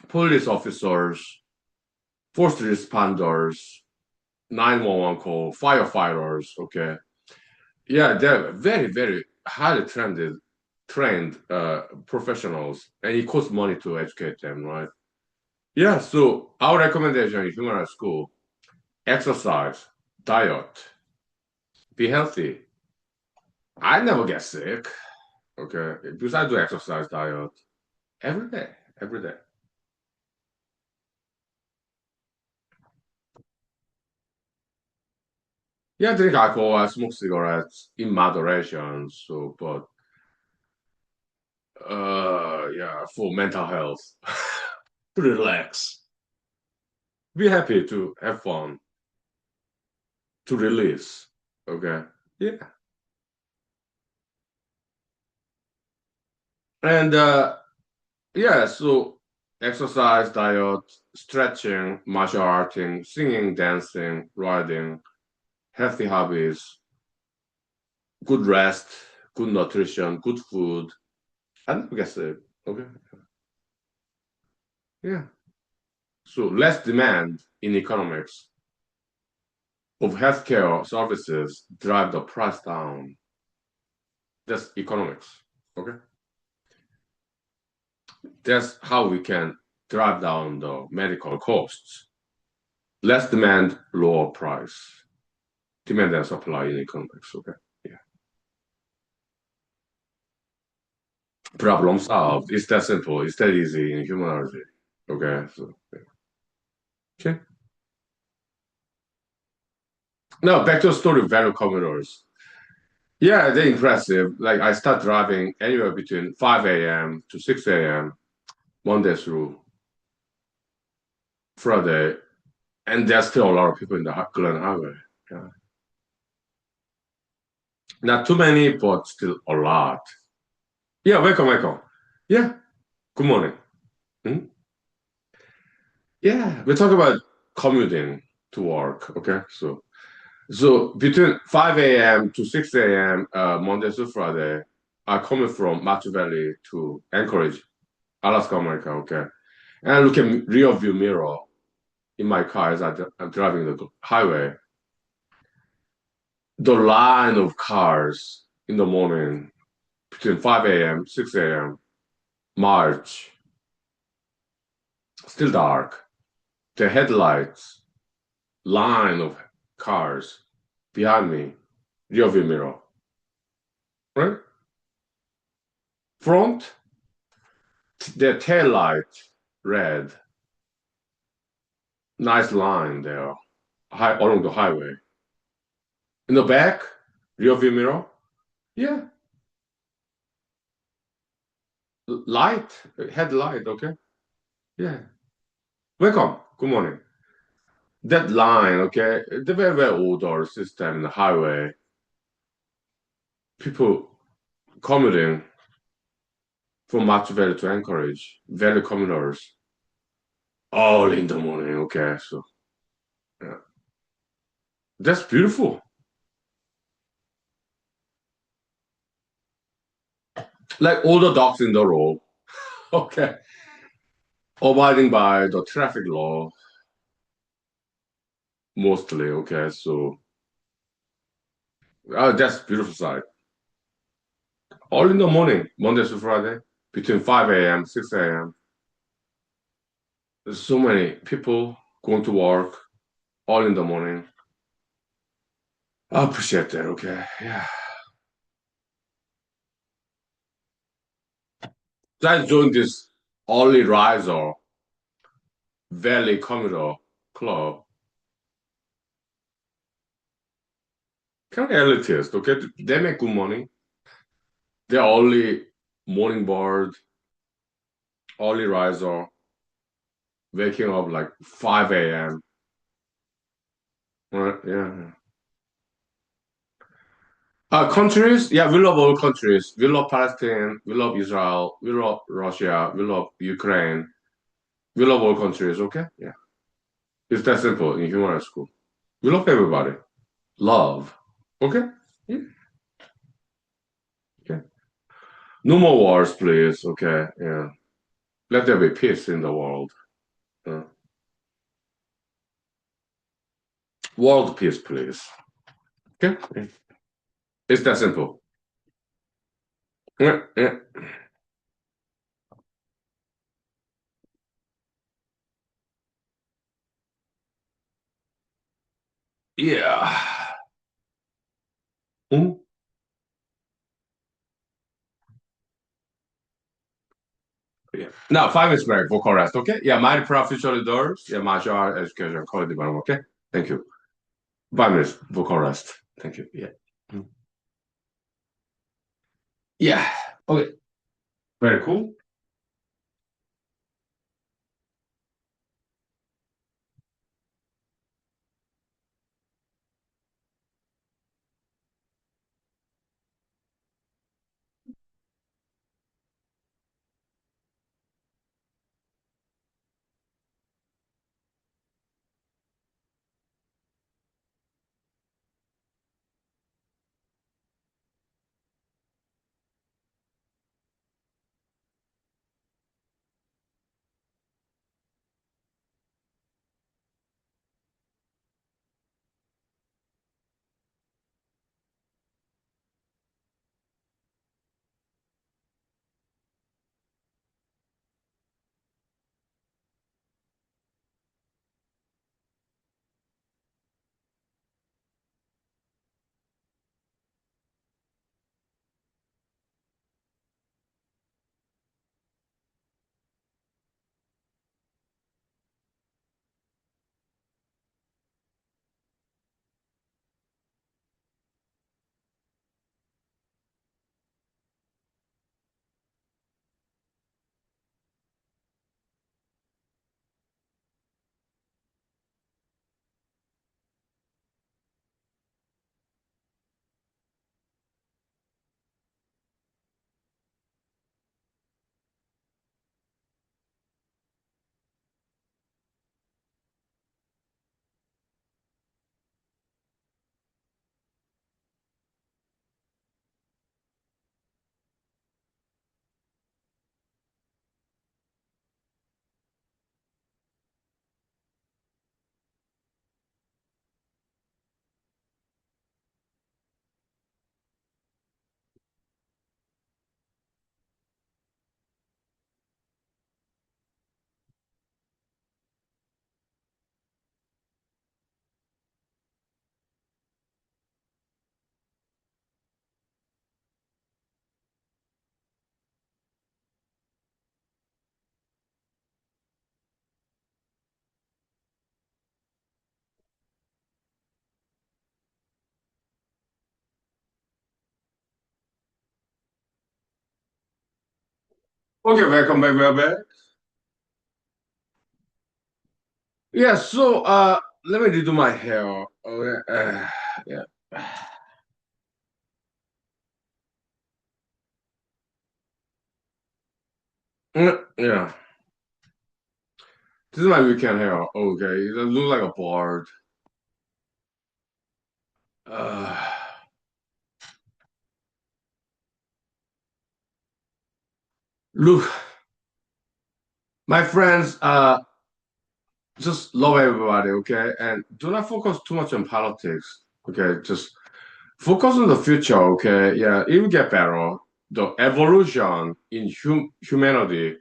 police officers, first responders, 911 call, firefighters. Okay, yeah, they're very highly trained professionals, and it costs money to educate them, right? Yeah. So our recommendation in human rights school: exercise, diet, be healthy. I never get sick. Okay, because I do exercise, diet every day, every day. Yeah, I drink alcohol, I smoke cigarettes in moderation. So, but yeah, for mental health. to relax, be happy, to have fun, to release. Okay. Yeah. And yeah, so exercise, diet, stretching, martial arting, singing, dancing, riding, healthy hobbies, good rest, good nutrition, good food. And I guess it. Okay. Yeah. So less demand in economics of healthcare services drive the price down. That's economics. Okay. That's how we can drive down the medical costs. Less demand, lower price. Demand and supply in economics. Okay. Yeah. Problem solved. It's that simple. It's that easy in humanology. Okay. So yeah. Okay. Now back to the story of value commuters. Yeah, they're impressive. Like I start driving anywhere between 5 a.m. to 6 a.m. Monday through Friday, and there's still a lot of people in the Glen Highway. Yeah. Not too many, but still a lot. Yeah, welcome, welcome. Yeah, good morning. Hmm? Yeah, we talk about commuting to work. Okay, so between 5 a.m. to 6 a.m. Monday to Friday, I coming from Matthew Valley to Anchorage, Alaska, America. Okay, and I look at rear view mirror in my car as I'm driving the highway. The line of cars in the morning between 5 a.m., 6 a.m., March, still dark. The headlights, line of cars behind me, rear view mirror, right? Front, the tail light, red, nice line there, along the highway. In the back, rear view mirror, yeah, light, headlight, okay, yeah. Welcome, good morning. That line, okay, the very, very older system in the highway, people commuting from Match Valley to Anchorage, valley communers, all in the morning, okay, so yeah. That's beautiful. Like all the dogs in the row, okay, abiding by the traffic law mostly, okay, so that's beautiful side. All in the morning, Monday to Friday, between 5 a.m., 6 a.m. There's so many people going to work all in the morning. I appreciate that, okay, yeah. So I joined this early riser Valley Commuter Club. Kind of elitist, okay? They make good money. They're early morning bird, early riser, waking up like 5 a.m. Right? Yeah. Countries, yeah, we love all countries. We love Palestine, we love Israel, we love Russia, we love Ukraine. We love all countries, okay? Yeah. It's that simple in human school. We love everybody. Love. Okay? Yeah. Okay. No more wars, please. Okay. Yeah. Let there be peace in the world. Uh, world peace, please. Okay? It's that simple. Yeah, yeah. Yeah. Hmm? Yeah. Now, 5 minutes break for rest, okay? Yeah, my professional doors. Yeah, martial art education quality development, okay? Thank you. 5 minutes for rest. Thank you. Yeah. Hmm. Yeah. Okay. Very cool. Okay, welcome back, welcome back. Yeah, so let me redo my hair. Okay, yeah. Yeah. This is my weekend hair. Okay, it looks like a bard. Uh, look, my friends, just love everybody, okay, and do not focus too much on politics. Okay, just focus on the future. Okay, yeah, it will get better. The evolution in humanity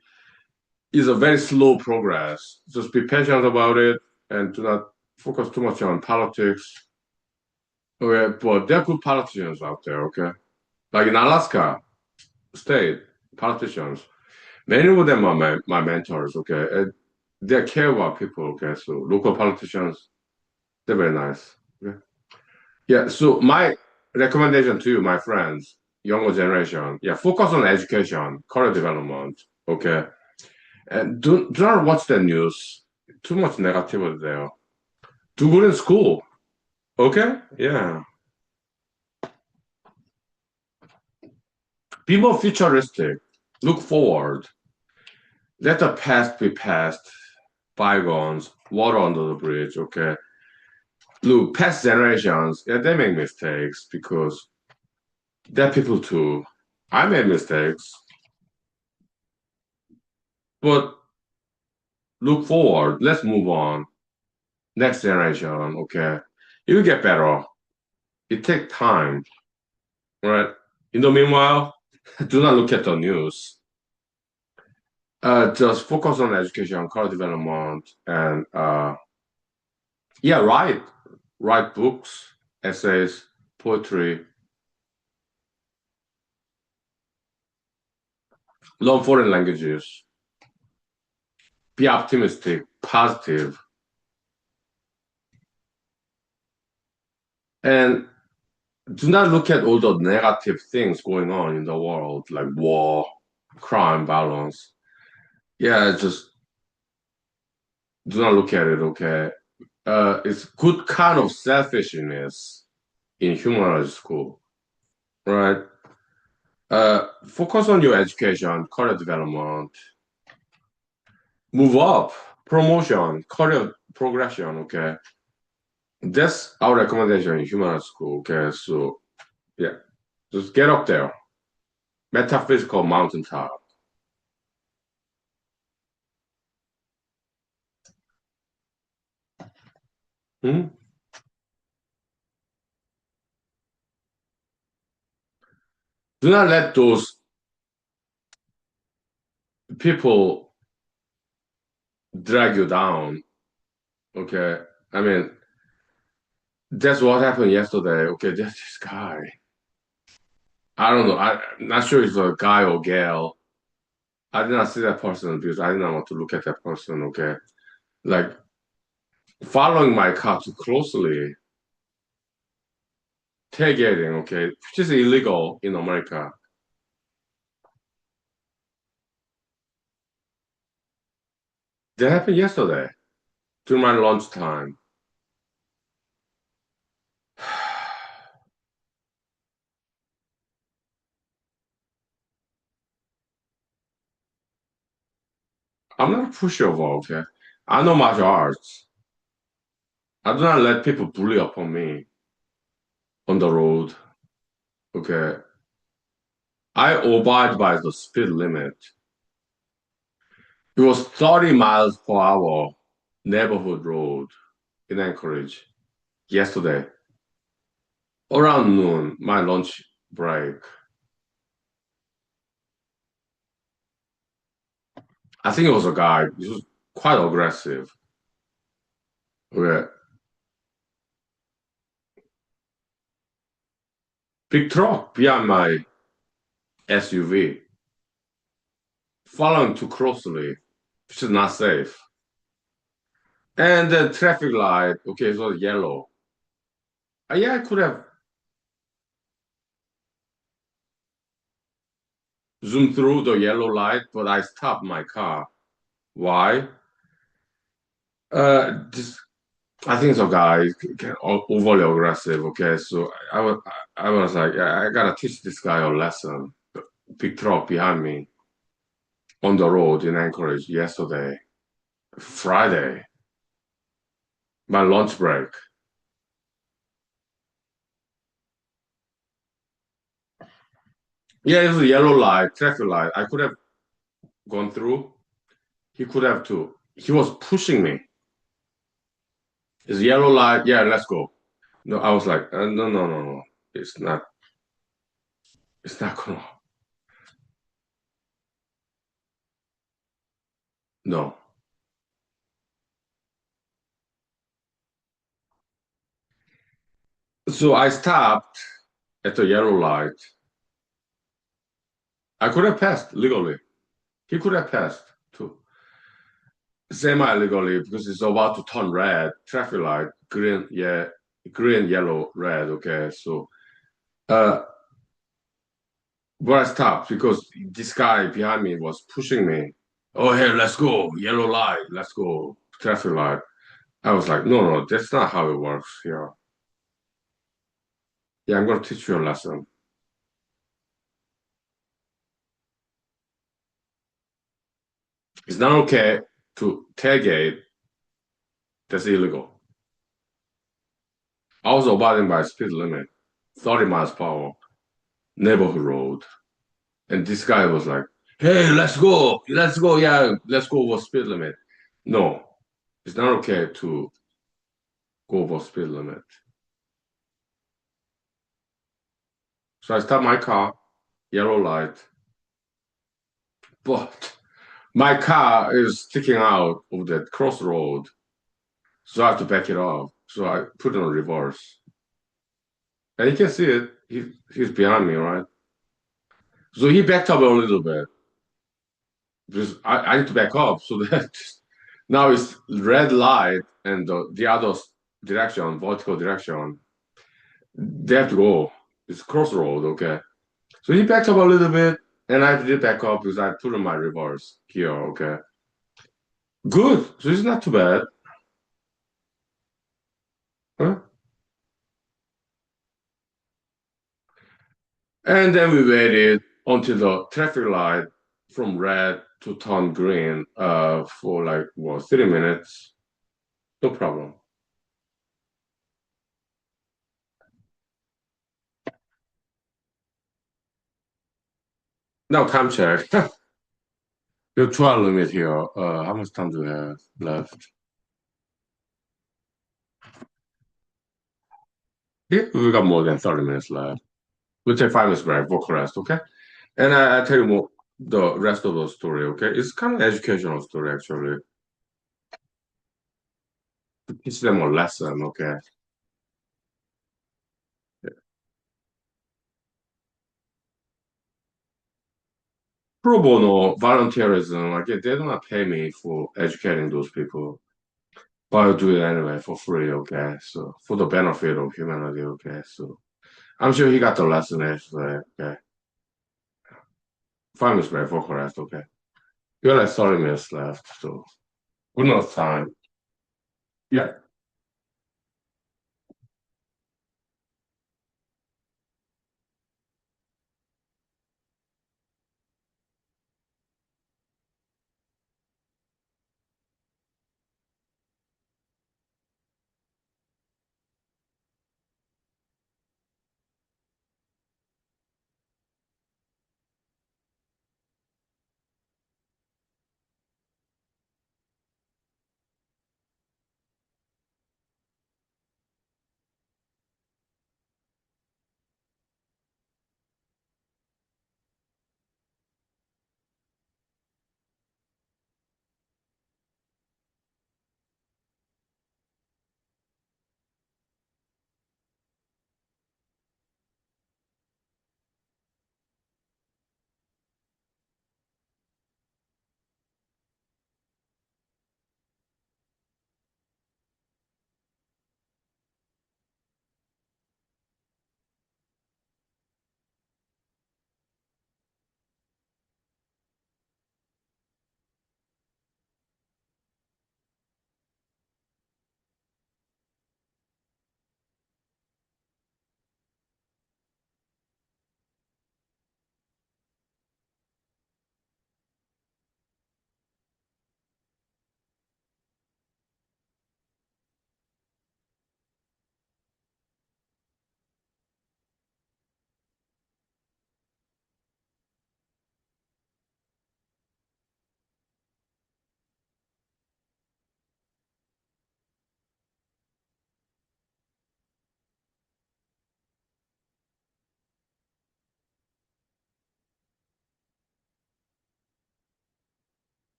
is a very slow progress. Just be patient about it and do not focus too much on politics. Okay, but there are good politicians out there, okay? Like in Alaska state, politicians, many of them are my mentors, okay? And they care about people, okay? So local politicians, they're very nice. Okay? Yeah, so my recommendation to you, my friends, younger generation, yeah, focus on education, career development, okay? And do not watch the news. Too much negativity there. Do good in school. Okay? Yeah. Be more futuristic. Look forward. Let the past be past. Bygones. Water under the bridge. Okay. Look, past generations, yeah, they make mistakes because they're people too. I made mistakes. But look forward. Let's move on. Next generation. Okay. It will get better. It takes time. Right? In the meanwhile, do not look at the news. Just focus on education, career development, and yeah, write books, essays, poetry, learn foreign languages, be optimistic, positive, and do not look at all the negative things going on in the world, like war, crime, violence. Yeah, just do not look at it. Okay, it's good kind of selfishness in human school, right? Focus on your education, career development, move up, promotion, career progression. Okay, that's our recommendation in human school. Okay, so yeah, just get up there, metaphysical mountaintop. Hmm? Do not let those people drag you down. Okay, I mean that's what happened yesterday. Okay, there's this guy. I don't know. I'm not sure if it's a guy or girl. I did not see that person because I did not want to look at that person. Okay, like following my car too closely, tailgating, okay, which is illegal in America. That happened yesterday during my lunchtime. I'm not a pushover, okay? I know martial arts. I do not let people bully upon me on the road, okay? I abide by the speed limit. It was 30 miles per hour, neighborhood road in Anchorage yesterday, around noon, my lunch break. I think it was a guy. He was quite aggressive. Okay. Big truck behind my SUV, following too closely, which is not safe. And the traffic light, okay, it was yellow. Yeah, I could have zoom through the yellow light, but I stopped my car. Why? Just I think the guy overly aggressive. Okay, so I was like, yeah, I gotta teach this guy a lesson. Big truck behind me on the road in Anchorage yesterday, Friday, my lunch break. Yeah, it was a yellow light, traffic light. I could have gone through. He could have too. He was pushing me. It's yellow light. Yeah, let's go. No, I was like, no, no, no, no. It's not. It's not gonna. No. So I stopped at the yellow light. I could have passed legally. He could have passed too. Semi-legally because it's about to turn red. Traffic light, green, yeah, green, yellow, red. Okay, so uh, but I stopped because this guy behind me was pushing me. Oh, hey, let's go. Yellow light, let's go. Traffic light. I was like, no, no, that's not how it works here. Yeah, I'm gonna teach you a lesson. It's not okay to tailgate. That's illegal. I was abiding by speed limit, 30 miles per hour, neighborhood road. And this guy was like, "Hey, let's go, yeah, let's go over speed limit." No, it's not okay to go over speed limit. So I stopped my car, yellow light, but my car is sticking out of that crossroad, so I have to back it off. So I put it on reverse, and you can see it. He's behind me, right? So he backed up a little bit because I need to back up so that now it's red light and the other direction, vertical direction. They have to go. It's crossroad, okay. So he backed up a little bit, and I did back up because I put on my reverse here, okay. Good. So it's not too bad. Huh? And then we waited until the traffic light from red to turn green for like what 3 minutes. No problem. Now time check. Your trial limit here. How much time do we have left? Yeah, we got more than 30 minutes left. We'll take 5 minutes break, walk rest, okay? And I tell you more the rest of the story, okay? It's kind of educational story actually. To teach them a lesson, okay? Pro bono volunteerism, like they do not pay me for educating those people, but I do it anyway for free, okay? So for the benefit of humanity, okay? So I'm sure he got the lesson yesterday, okay? 5 minutes break, walk rest, okay? You got like 30 minutes left, so good enough time. Yeah.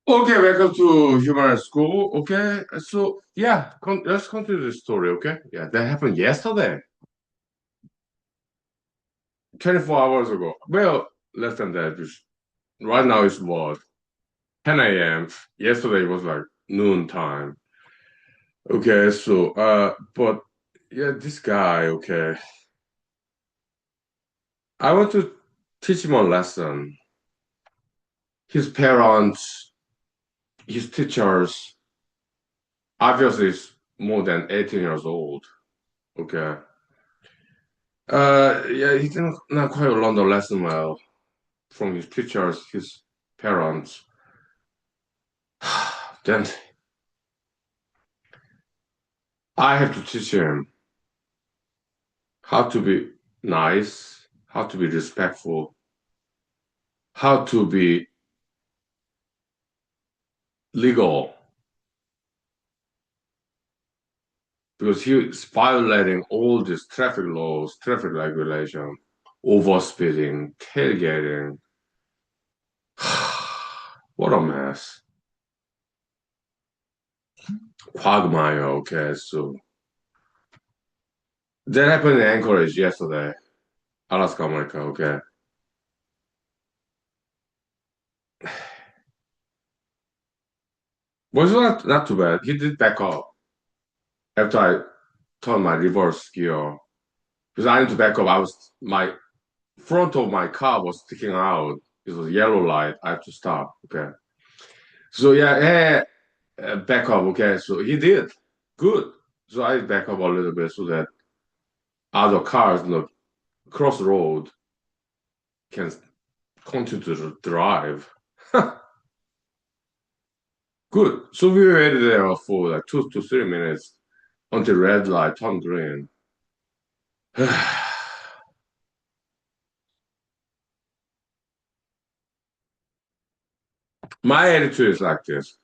Okay, welcome to Human School. Okay, so yeah, let's continue the story. Okay, yeah, that happened yesterday, 24 hours ago. Well, less than that. Right now it's what 10 a.m. Yesterday was like noon time. Okay, so but yeah, this guy. Okay, I want to teach him a lesson. His parents, his teachers, obviously is more than 18 years old. Okay. Yeah, he didn't not quite learn the lesson well from his teachers, his parents. Then I have to teach him how to be nice, how to be respectful, how to be legal, because he is violating all these traffic laws, traffic regulation, overspeeding, tailgating. What a mess. Quagmire, okay, so that happened in Anchorage yesterday, Alaska, America, okay. Was not too bad. He did back up after I turned my reverse gear because I need to back up. My front of my car was sticking out. It was a yellow light. I had to stop. Okay. So back up. Okay. So he did good. So I back up a little bit so that other cars in the crossroad can continue to drive. Good. So we waited there for like 2 to 3 minutes until red light turned green. My attitude is like this.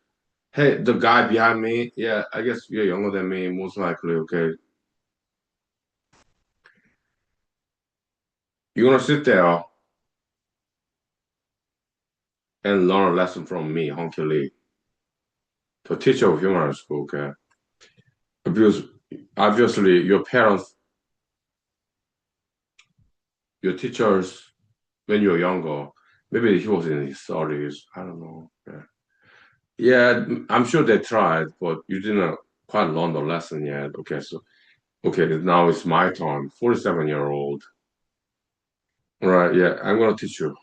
Hey, the guy behind me, yeah, I guess you're younger than me, most likely, okay. You're gonna sit there and learn a lesson from me, Huhnkie Lee, the teacher of human school, okay? Because obviously your parents, your teachers, when you were younger, maybe he was in his 30s, I don't know. Yeah, I'm sure they tried, but you didn't quite learn the lesson yet. Okay, so okay, now it's my turn, 47-year-old. All right, yeah, I'm gonna teach you.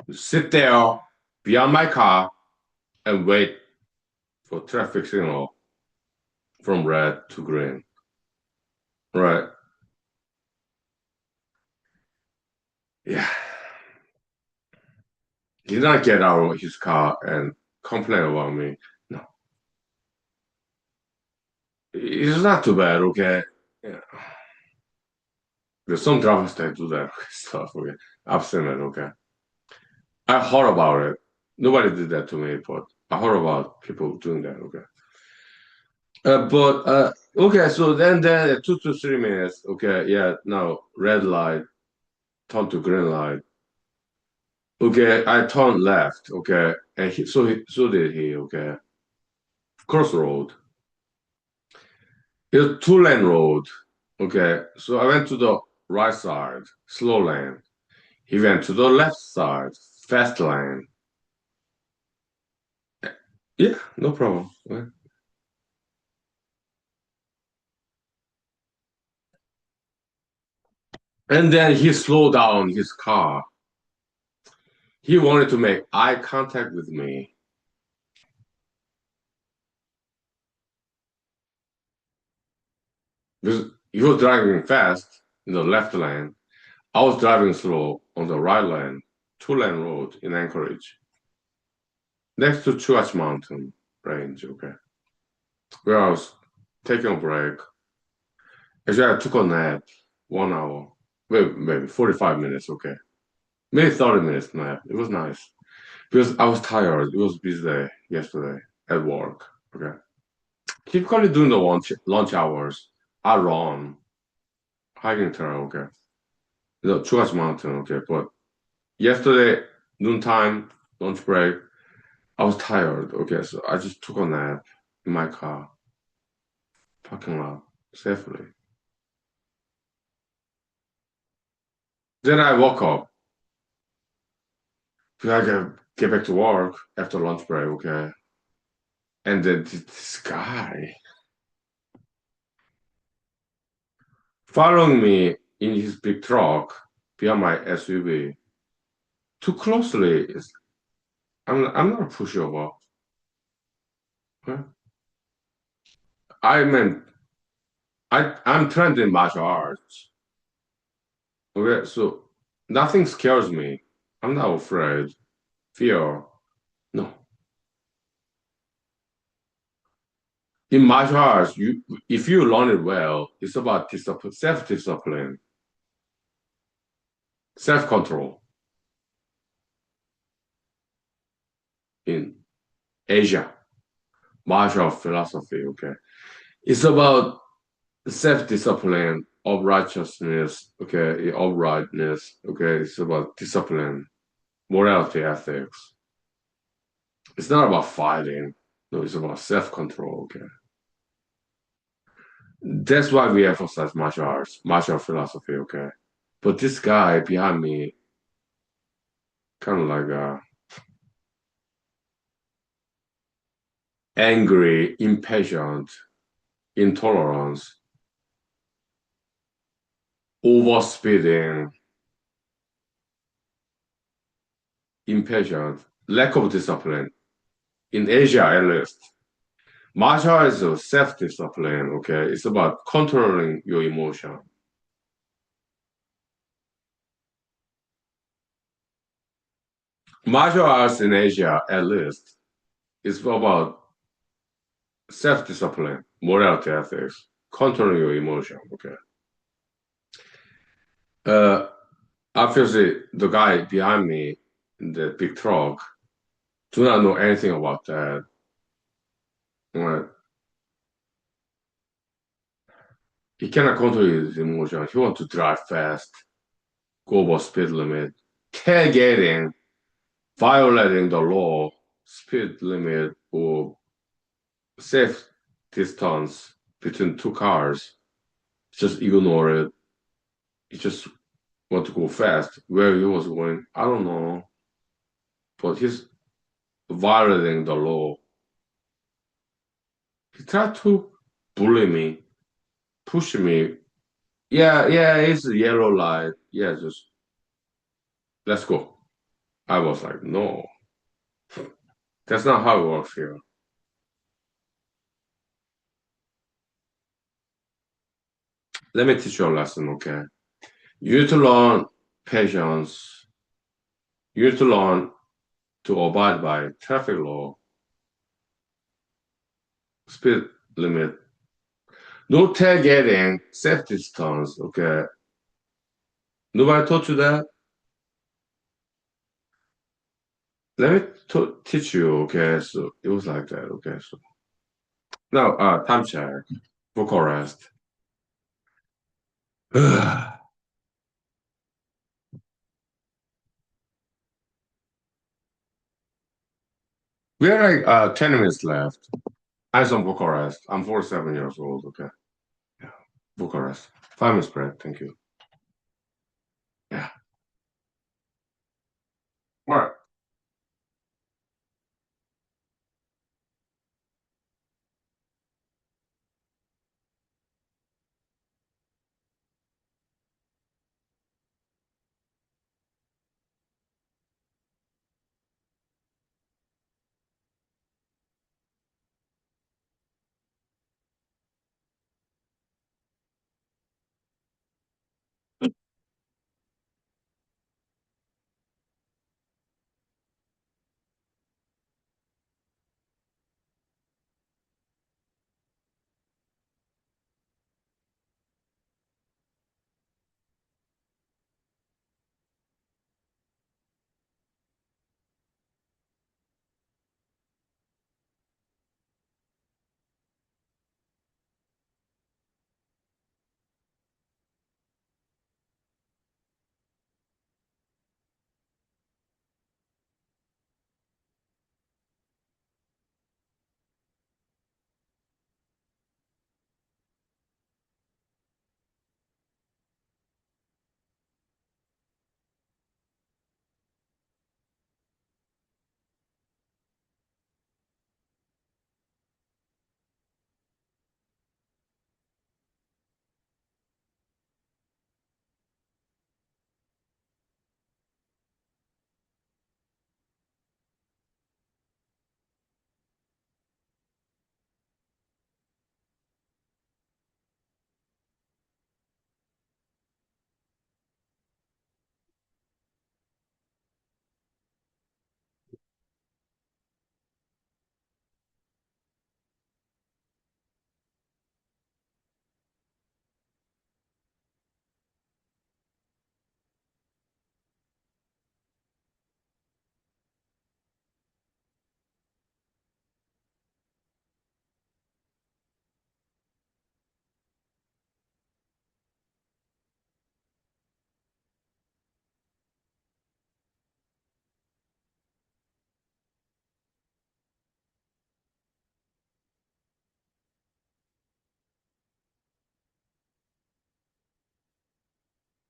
Sit there beyond my car and wait for traffic signal from red to green. Right. Yeah. He did not get out of his car and complain about me. No. It's not too bad, okay? Yeah. There's some drivers that do that stuff, okay? I've seen it, okay? I heard about it. Nobody did that to me, but I heard about people doing that, okay? Okay, so then 2 to 3 minutes, okay, yeah, now red light, turn to green light. Okay, I turned left. Okay, and so did he. Okay, crossroad. It's a two-lane road. Okay, so I went to the right side, slow lane. He went to the left side, fast lane. Yeah, no problem. Yeah. And then he slowed down his car. He wanted to make eye contact with me because he was driving fast in the left lane. I was driving slow on the right lane, two-lane road in Anchorage, next to Chuach Mountain range. Okay, where I was taking a break. Actually, I took a nap, 1 hour, maybe 45 minutes. Okay, maybe 30 minutes nap. It was nice because I was tired. It was a busy day yesterday at work. Okay, typically during the lunch hours, I run hiking trail. Okay, the Chuach Mountain. Okay, but Yesterday, noontime, lunch break, I was tired. Okay, so I just took a nap in my car, parking lot, safely. Then I woke up. I get back to work after lunch break, okay? And then this guy following me in his big truck behind my SUV. Too closely, I'm not a pushover. Okay? I mean, I'm trained in martial arts. Okay, so nothing scares me. I'm not afraid. Fear. No. In martial arts, if you learn it well, it's about discipline, self-discipline, self-control in Asia, martial philosophy, okay? It's about self-discipline, of righteousness, okay, uprightness, okay? It's about discipline, morality, ethics. It's not about fighting. No, it's about self-control, okay? That's why we emphasize martial arts, martial philosophy, okay? But this guy behind me, kind of like angry, impatient, intolerance, overspeeding, impatient, lack of discipline. In Asia, at least, martial art is a self-discipline. Okay, it's about controlling your emotion. Martial arts in Asia, at least, is about self-discipline, morality, ethics, controlling your emotion. Okay. Uh, Obviously, the guy behind me in the big truck do not know anything about that. Uh, he cannot control his emotion. He wants to drive fast, go over speed limit, tailgating, violating the law, speed limit, or safe distance between two cars. Just ignore it. He just want to go fast. Where he was going, I don't know. But he's violating the law. He tried to bully me, push me. Yeah, yeah, it's a yellow light. Yeah, just let's go. I was like, no, that's not how it works here. Let me teach you a lesson, okay? You need to learn patience. You need to learn to abide by traffic law, speed limit, no tailgating, safe distance, okay? Nobody taught you that? Let me teach you, okay? So it was like that, okay? So now, time check, book arrest. We're like 10 minutes left. I'm on book arrest. I'm 47 years old, okay? Yeah, book arrest. 5 minutes break, thank you. Yeah. All right.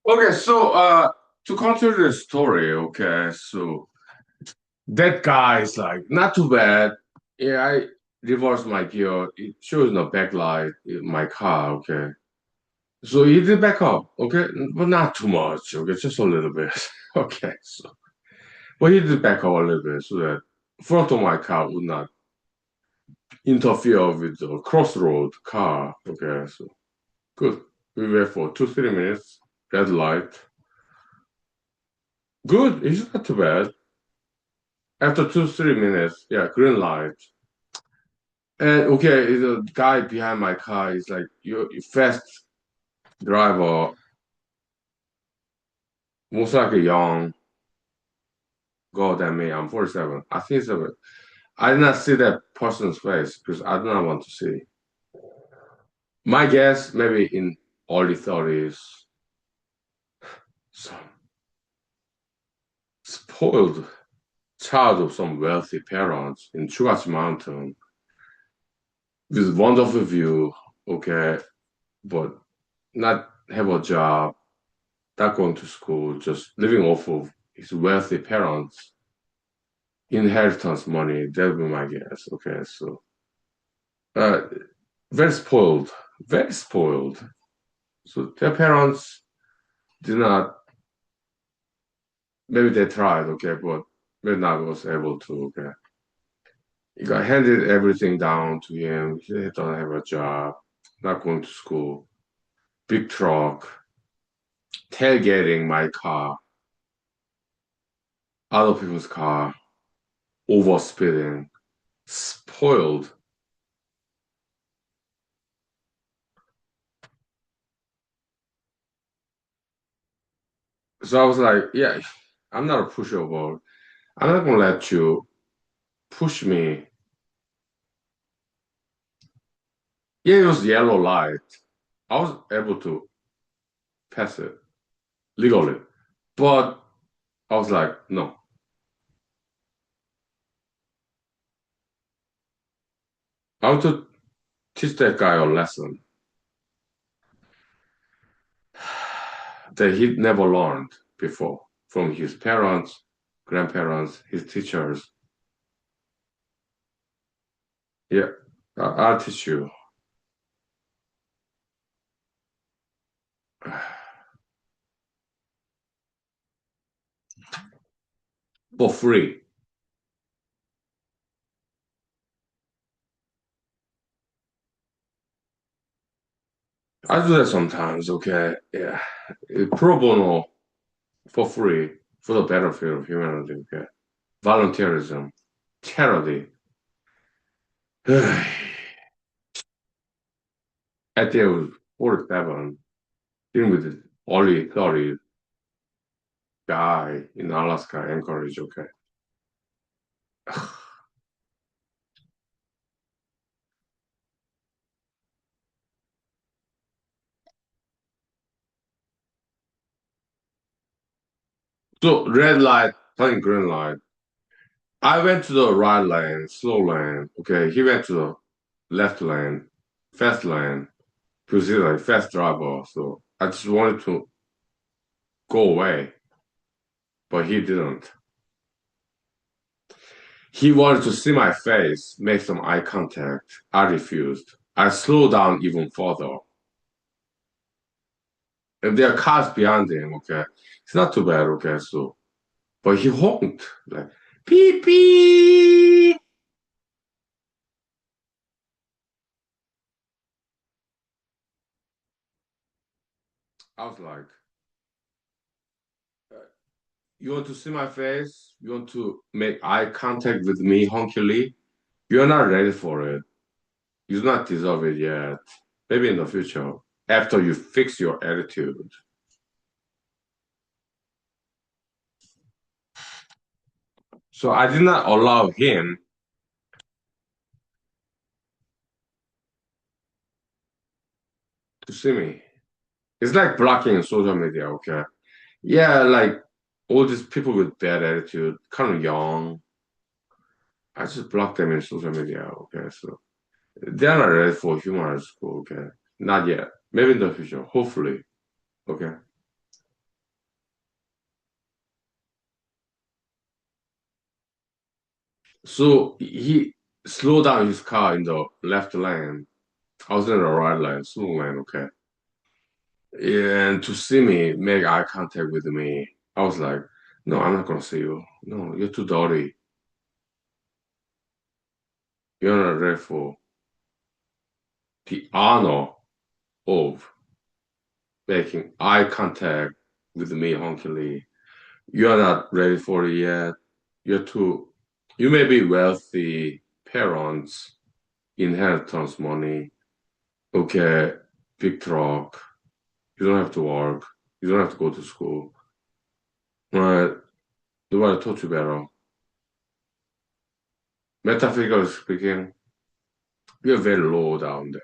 Okay, so to continue the story, okay, so that guy is like not too bad. Yeah, I reversed my gear. It shows no backlight in my car, okay. So he did back up, okay, but not too much, okay, just a little bit. Okay, so but he did back up a little bit so that front of my car would not interfere with the crossroad car. Okay, so good. We wait for 2, 3 minutes. Red light. Good. It's not too bad. After 2, 3 minutes, yeah, green light. And okay, the guy behind my car is like, you fast driver, most likely young, girl than me. I'm 47. I think so. I did not see that person's face because I do not want to see. My guess, maybe in early 30s. So spoiled child of some wealthy parents in Chugachi Mountain with wonderful view, okay, but not have a job, not going to school, just living off of his wealthy parents' inheritance money. That would be my guess. Okay, so uh, very spoiled, very spoiled. So their parents did not. Maybe they tried, okay, but maybe not was able to. Okay, he got handed everything down to him. He don't have a job, not going to school, big truck, tailgating my car, other people's car, overspeeding, spoiled. So I was like, yeah, I'm not a pushover. I'm not gonna let you push me. Yeah, it was yellow light. I was able to pass it legally. But I was like, no, I want to teach that guy a lesson that he never learned before from his parents, grandparents, his teachers. Yeah, I'll teach you for free. I do that sometimes, okay? Yeah. Pro bono for free for the benefit of humanity, okay? Volunteerism, charity. At the age of 47, dealing with this early 30 guy in Alaska, Anchorage, okay? So red light, turning green light. I went to the right lane, slow lane. Okay, he went to the left lane, fast lane. Because he's like fast driver, so I just wanted to go away, but he didn't. He wanted to see my face, make some eye contact. I refused. I slowed down even further. And there are cars behind him, okay? It's not too bad, okay? So, but he honked, like, beep, beep. I was like, you want to see my face? You want to make eye contact with me, Huhnkie Lee? You're not ready for it. You do not deserve it yet. Maybe in the future, after you fix your attitude. So I did not allow him to see me. It's like blocking social media, okay? Yeah, like all these people with bad attitude, kind of young. I just block them in social media, okay? So they're not ready for human school, okay? Not yet. Maybe in the future, hopefully, okay? So he slowed down his car in the left lane. I was in the right lane, slow lane, okay. And to see me, make eye contact with me, I was like, no, I'm not gonna see you. No, you're too dirty. You're not ready for the honor of making eye contact with me, Huhnkie Lee. You're not ready for it yet. You're too, you may be wealthy parents, inheritance money, okay, big truck. You don't have to work. You don't have to go to school. Right? Nobody taught you better. Metaphysically speaking, you're very low down there.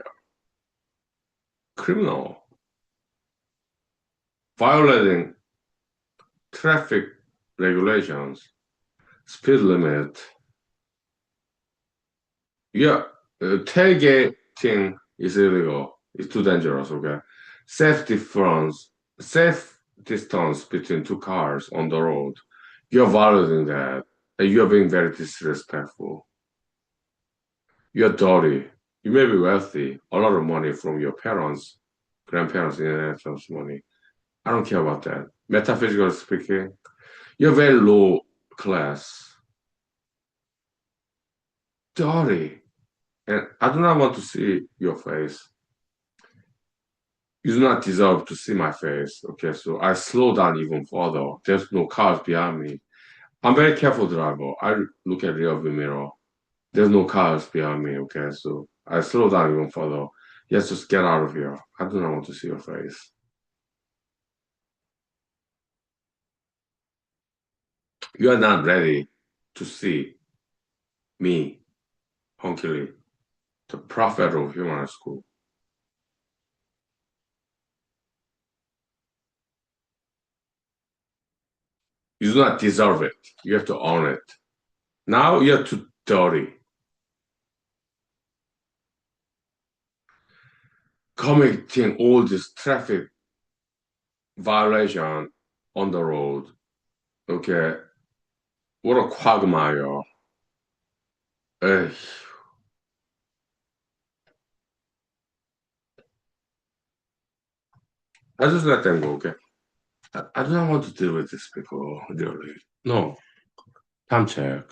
Criminal. Violating traffic regulations, speed limit. Yeah, tailgating is illegal. It's too dangerous, okay? Safe difference, safe distance between two cars on the road. You're violating that. And you're being very disrespectful. You're dirty. You may be wealthy, a lot of money from your parents, grandparents, inheritance money. I don't care about that. Metaphysically speaking, you're very low class, dirty, and I do not want to see your face. You do not deserve to see my face. Okay, so I slow down even further. There's no cars behind me. I'm very careful driver. I look at rear view mirror. There's no cars behind me. Okay, so I slow down even further. Yes, just get out of here. I do not want to see your face. You are not ready to see me, Huhnkie Lee, the prophet of human school. You do not deserve it. You have to own it. Now you're too dirty. Committing all this traffic violation on the road. Okay, what a quagmire. Eh, I just let them go, okay? I don't want to deal with these people, really. No, time check.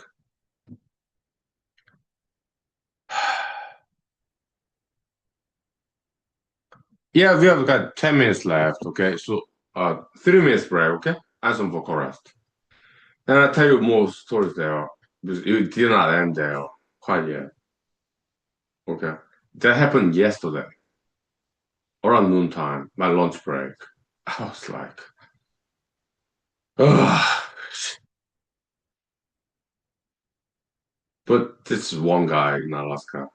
Yeah, we have got 10 minutes left, okay? So, 3 minutes break, okay? And some vocal rest. And I'll tell you more stories there because it did not end there quite yet, okay? That happened yesterday around noontime, my lunch break. I was like, ugh. But this is one guy in Alaska,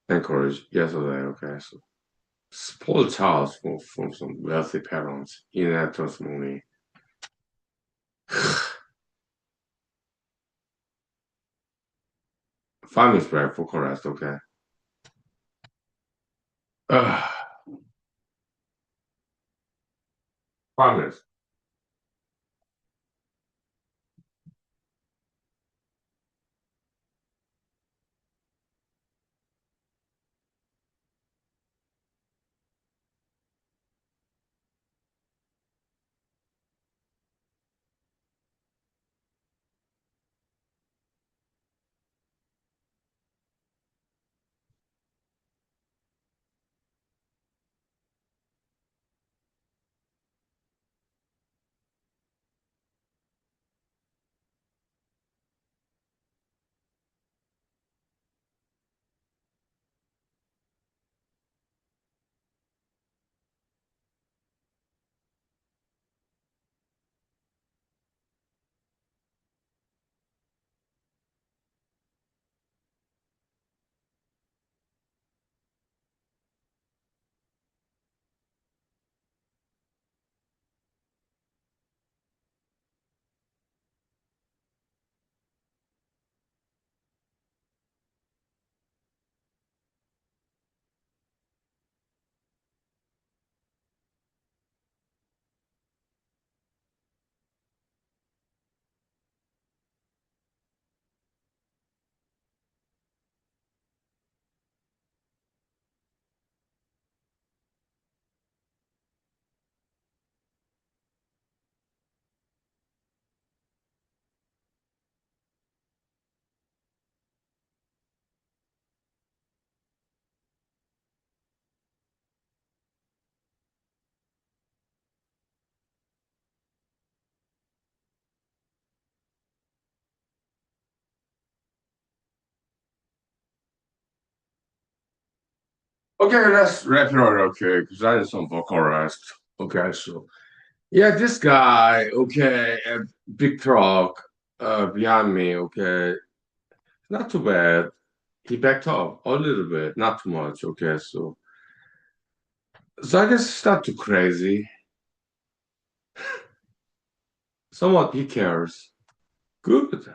Anchorage, yesterday, okay? So, spoiled child from some wealthy parents in that testimony. 5 minutes break for correct, okay? Ugh. 5 minutes. Okay, let's wrap it up, okay, because I need some vocal rest. Okay, so yeah, this guy, okay, a big truck behind me, okay, not too bad. He backed up a little bit, not too much, okay, so I guess it's not too crazy. Somewhat he cares. Good.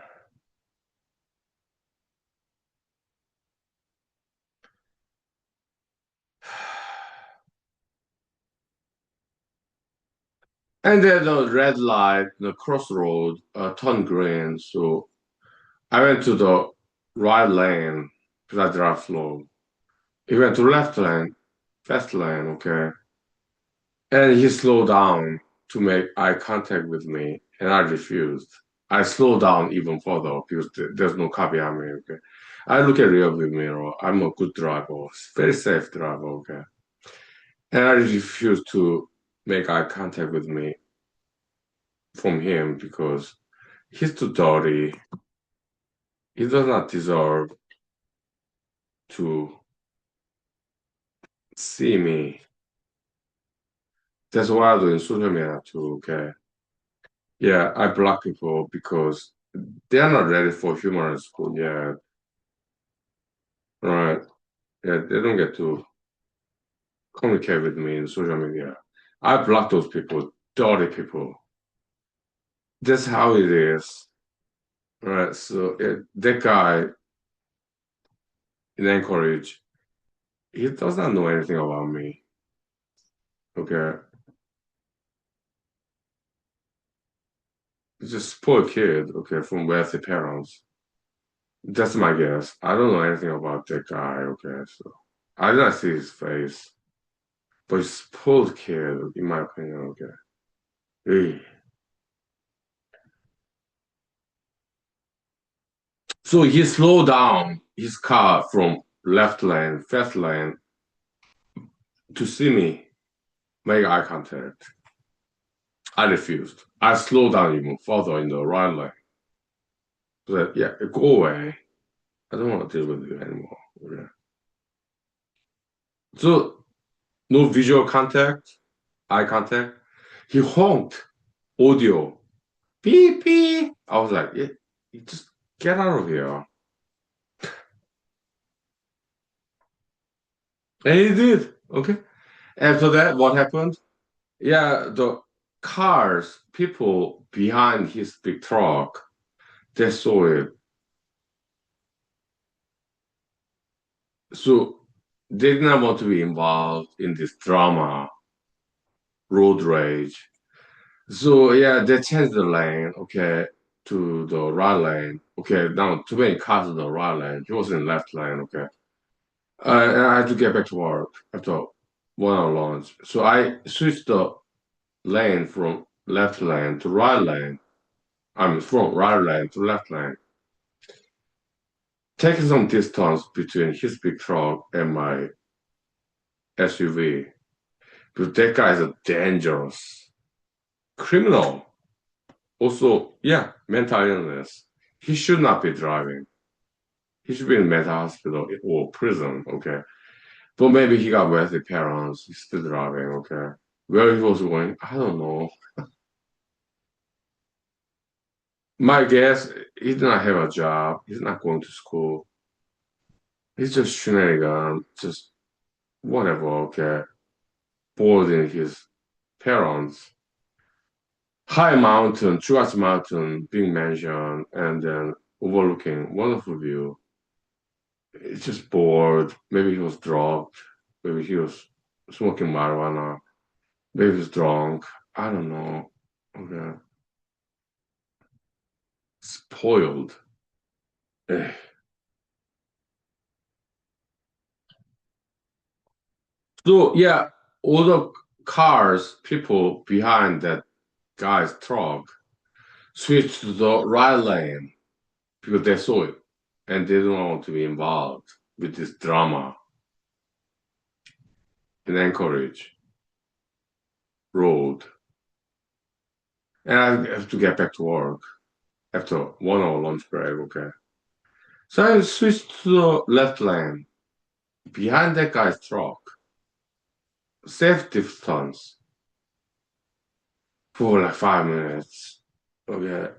And then the red light, the crossroad, turned green, so I went to the right lane because I drive slow. He went to left lane, fast lane, okay. And he slowed down to make eye contact with me, and I refused. I slowed down even further because there's no car behind me, okay. I look at rear view mirror. I'm a good driver, very safe driver, okay. And I refused to make eye contact with me from him because he's too dirty. He does not deserve to see me. That's why I do in social media too, okay? Yeah, I block people because they're not ready for human school yet, right? Yeah, they don't get to communicate with me in social media. I block those people, dirty people. That's how it is, right? So that guy in Anchorage, he does not know anything about me, okay? He's just poor kid, okay, from wealthy parents. That's my guess. I don't know anything about that guy, okay? So I did not see his face, but he's spoiled kid, in my opinion, okay? Eh. So he slowed down his car from left lane, fast lane, to see me make eye contact. I refused. I slowed down even further in the right lane. Said, yeah, go away. I don't want to deal with you anymore. Okay. So no visual contact, eye contact. He honked audio. Beep beep. I was like, yeah, you just get out of here. And he did. Okay. After that, what happened? Yeah, the cars, people behind his big truck, they saw it. So they did not want to be involved in this drama, road rage. So yeah, they changed the lane, okay, to the right lane. Okay, now too many cars in the right lane. He was in left lane, okay. And I had to get back to work after 1 hour lunch. So I switched the lane from left lane to right lane. I mean, from right lane to left lane, taking some distance between his big truck and my SUV. But that guy is a dangerous criminal. Also, yeah, mental illness. He should not be driving. He should be in mental hospital or prison, okay? But maybe he got wealthy parents. He's still driving, okay? Where he was going, I don't know. My guess, he did not have a job. He's not going to school. He's just shenanigan, just whatever, okay? Bored in his parents. High mountain, Chuas Mountain, big mansion, and then overlooking wonderful view. It's just bored. Maybe he was drugged. Maybe he was smoking marijuana. Maybe he was drunk. I don't know. Okay. Spoiled. Eh. So yeah, all the cars, people behind that guy's truck switched to the right lane because they saw it and they don't want to be involved with this drama in Anchorage Road. And I have to get back to work after 1 hour lunch break, okay. So I switched to the left lane. behind that guy's truck, safe distance for like 5 minutes. Okay.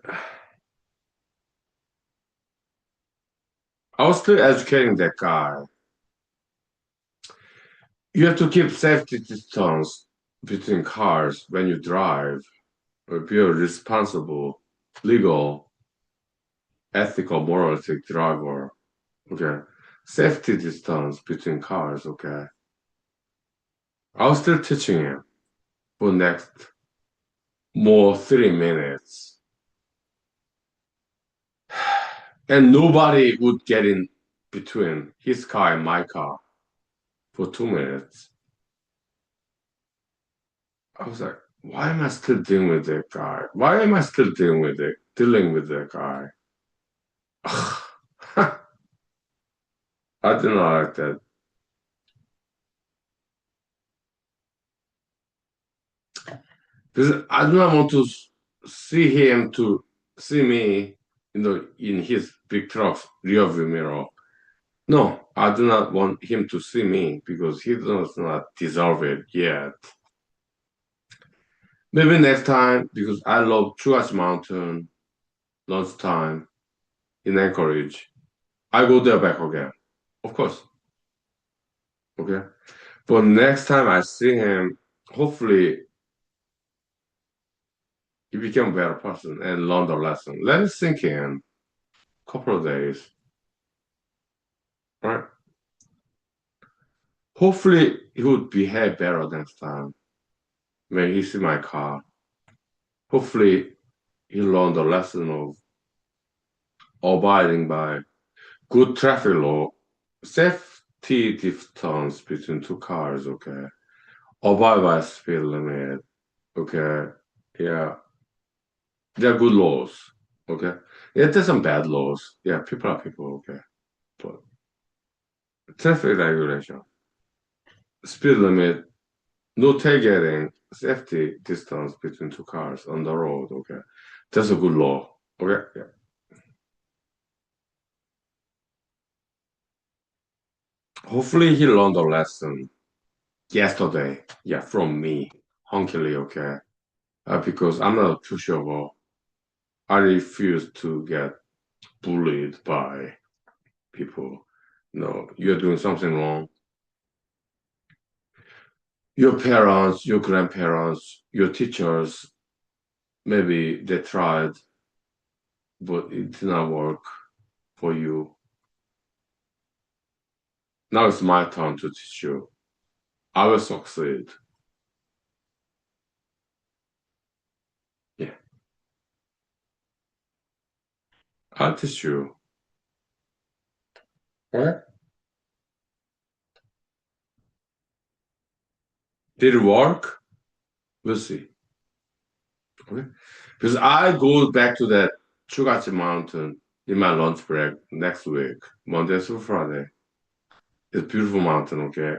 I was still educating that guy. You have to keep safety distance between cars when you drive. Be a responsible, legal, ethical, moralistic driver. Okay. Safety distance between cars. Okay. I was still teaching him for next more 3 minutes. And nobody would get in between his car and my car for 2 minutes. I was like, why am I still dealing with that guy? Why am I still dealing with that guy? I do not like that. Because I do not want to see him to see me, in his big truck's rear view mirror. No, I do not want him to see me because he does not deserve it yet. Maybe next time, because I love Chugachi Mountain, lunchtime in Anchorage. I go there back again. Of course. Okay. But next time I see him, hopefully he become a better person and learn the lesson. Let it sink in. Couple of days. Right? Hopefully he would behave better next time when he see my car. Hopefully he learned the lesson of abiding by good traffic law, safety distance between two cars, okay? Abide by speed limit, okay? Yeah, they're good laws, okay? Yeah, there's some bad laws. Yeah, people are people, okay? But traffic regulation, speed limit, no tailgating, safety distance between two cars on the road, okay? That's a good law, okay? Yeah. Hopefully he learned a lesson yesterday, yeah, from me, Hunkily, okay? Because I'm not a pushover. I refuse to get bullied by people. No, you're doing something wrong. Your parents, your grandparents, your teachers, maybe they tried, but it did not work for you. Now it's my turn to teach you. I will succeed. Yeah, I'll teach you. Right? Did it work? We'll see. Okay? Because I go back to that Chugachi Mountain in my lunch break next week, Monday through Friday. It's a beautiful mountain, okay?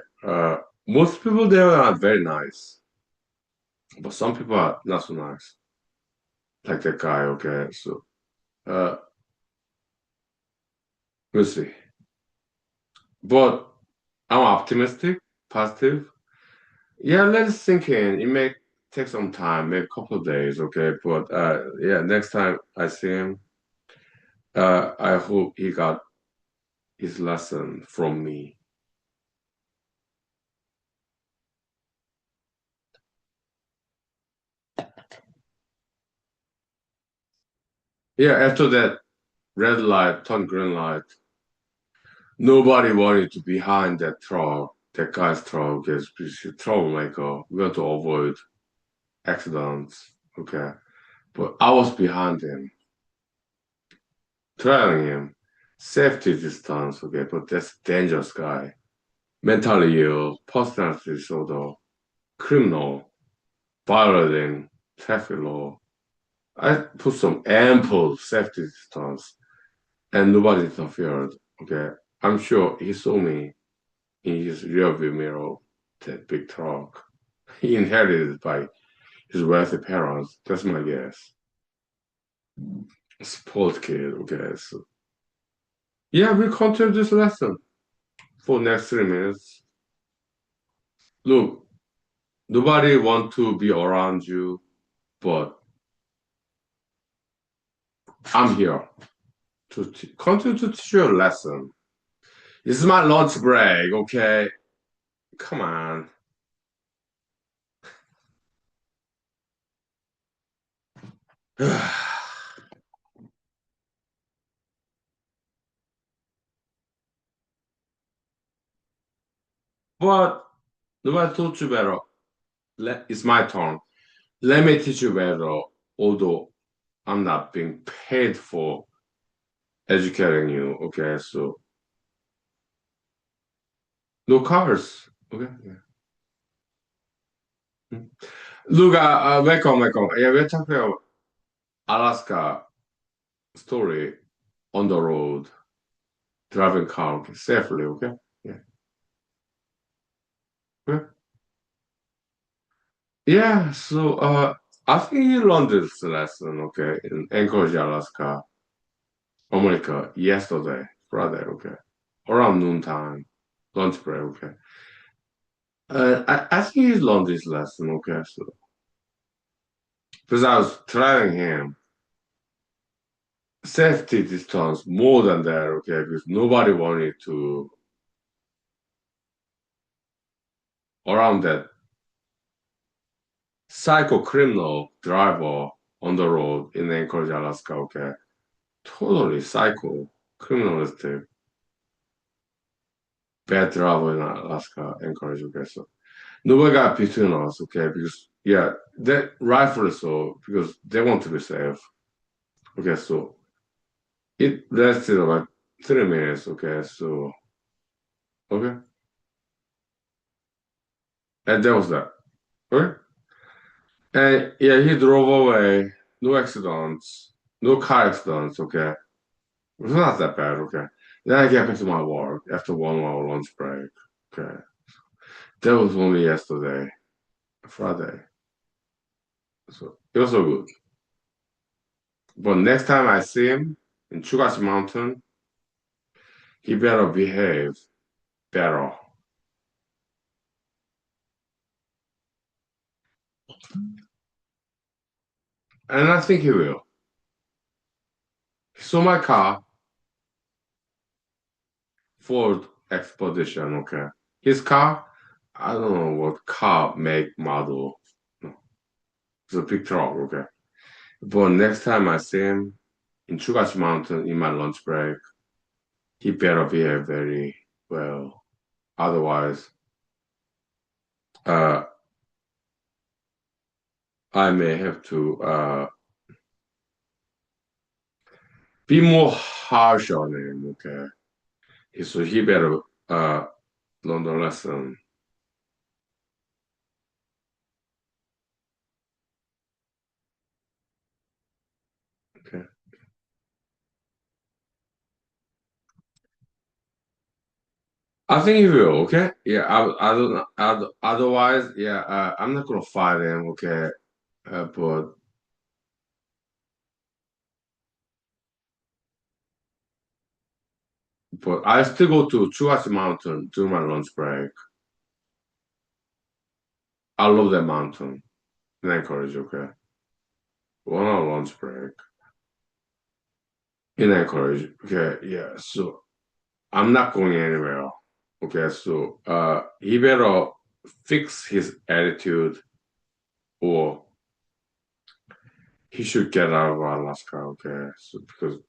Most people there are very nice, but some people are not so nice. Like that guy, okay? So, uh, we'll see. But I'm optimistic, positive. Yeah, let it sink in. It may take some time, maybe a couple of days, okay? But yeah, next time I see him, I hope he got his lesson from me. Yeah, after that red light turned green light, nobody wanted to be behind that truck, that guy's truck is a troublemaker. We want to avoid accidents. Okay. But I was behind him, trailing him. Safety distance, okay, but that's dangerous guy. Mentally ill, personality disorder, criminal, violating traffic law. I put some ample safety distance and nobody interfered. Okay. I'm sure he saw me in his rearview mirror, that big truck. He inherited it by his wealthy parents. That's my guess. Spoiled kid, okay. So, yeah, we continue this lesson. for next 3 minutes. Look, nobody want to be around you, but I'm here to continue to teach you a lesson. This is my lunch break, okay? Come on. But nobody taught you better. It's my turn. Let me teach you better, although I'm not being paid for educating you. Okay, so no cars. Okay. Yeah. Hmm. Look, welcome, welcome. Yeah, we're talking about Alaska story on the road, driving car, okay, safely. Okay. Yeah. Yeah. Yeah. So, I think you learned this lesson, okay, in Anchorage, Alaska, America, yesterday, Friday, okay, around noontime, lunch break, okay. I think he's learned this lesson, okay, so because I was telling him safety distance more than that, okay, because nobody wanted to around that psycho criminal driver on the road in Anchorage, Alaska, okay, totally psycho criminalistic bad driver in Alaska, Anchorage, okay, so nobody got between us, okay, because yeah, that rightfully so, because they want to be safe, okay, so. It lasted about 3 minutes, okay, so okay. And that was that. Okay? And yeah, he drove away, no accidents, no car accidents, okay. It was not that bad, okay. Then I get back to my work after 1 hour lunch break. Okay. That was only yesterday, Friday. So it was so good. But next time I see him in Chugashi Mountain, he better behave better. And I think he will. He saw my car, Ford Expedition, okay. His car, I don't know what car make model. No, it's a big truck, okay. But next time I see him in Chugashi Mountain in my lunch break, he better behave very well. Otherwise, uh, I may have to be more harsh on him, okay. So he better learn the lesson. Okay. I think he will, okay? Yeah, I don't know. Otherwise, yeah, I'm not gonna fight him, okay? But I still go to Chuachi Mountain during my lunch break. I love that mountain in Anchorage, okay? 1 hour lunch break in Anchorage, okay? Yeah, so I'm not going anywhere, okay? So he better fix his attitude or he should get out of Alaska, okay? So because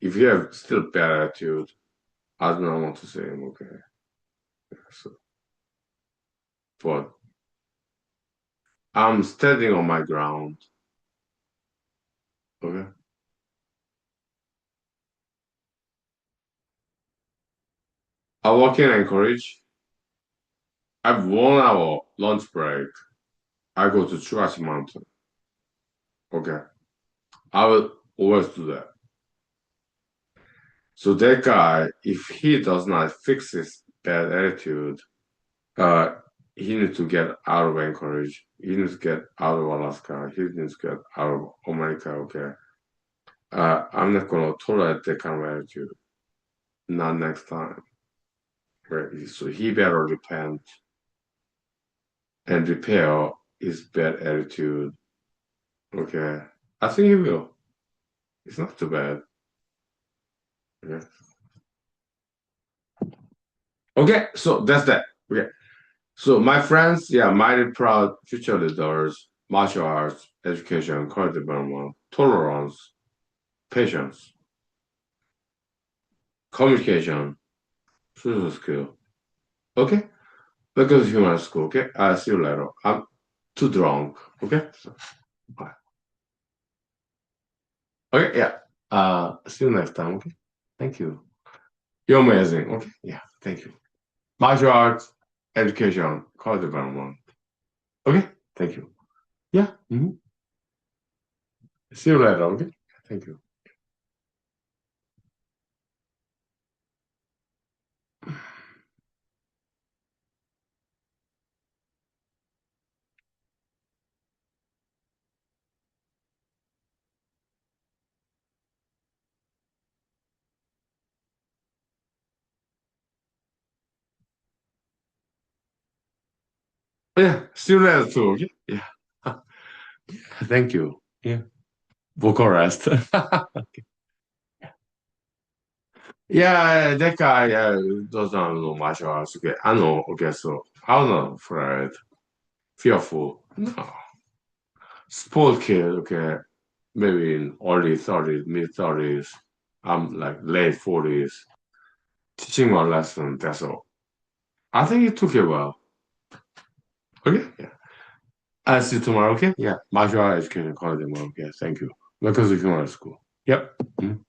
if you have still bad attitude, I do not want to say him, okay? So, but I'm standing on my ground, okay? I work in Anchorage. I have 1 hour lunch break. I go to Chugashi Mountain. Okay. I will always do that. So that guy, if he does not fix his bad attitude, uh, he needs to get out of Anchorage. He needs to get out of Alaska. He needs to get out of America. Okay. I'm not gonna tolerate that kind of attitude. Not next time. Right. So he better repent and repair his bad attitude. Okay. I think he will. It's not too bad. Okay. Okay, so that's that. Okay. So my friends, yeah, mighty proud future leaders, martial arts, education, career development, tolerance, patience, communication, social skill. Okay? That goes to human school. Okay? I'll see you later. I'm too drunk. Okay? So, bye. Okay, yeah. See you next time. Okay? Thank you. You're amazing. Okay? Yeah, thank you. Martial arts, education, career development. Okay? Thank you. Yeah. See you later. Okay? Thank you. Yeah, see you later too. Okay? Yeah. Thank you. Yeah. Vocal rest. Yeah, that guy doesn't know martial arts. Okay, I know. Okay, so I'm not afraid, fearful. No. Sport kid, okay, maybe in early 30s, mid 30s. I'm like late 40s, teaching my lesson. That's all. I think it took a while. Okay, yeah. I'll see you tomorrow. Okay, yeah. Martial arts education college tomorrow. Okay, thank you. Welcome to human school. Yep. Mhm.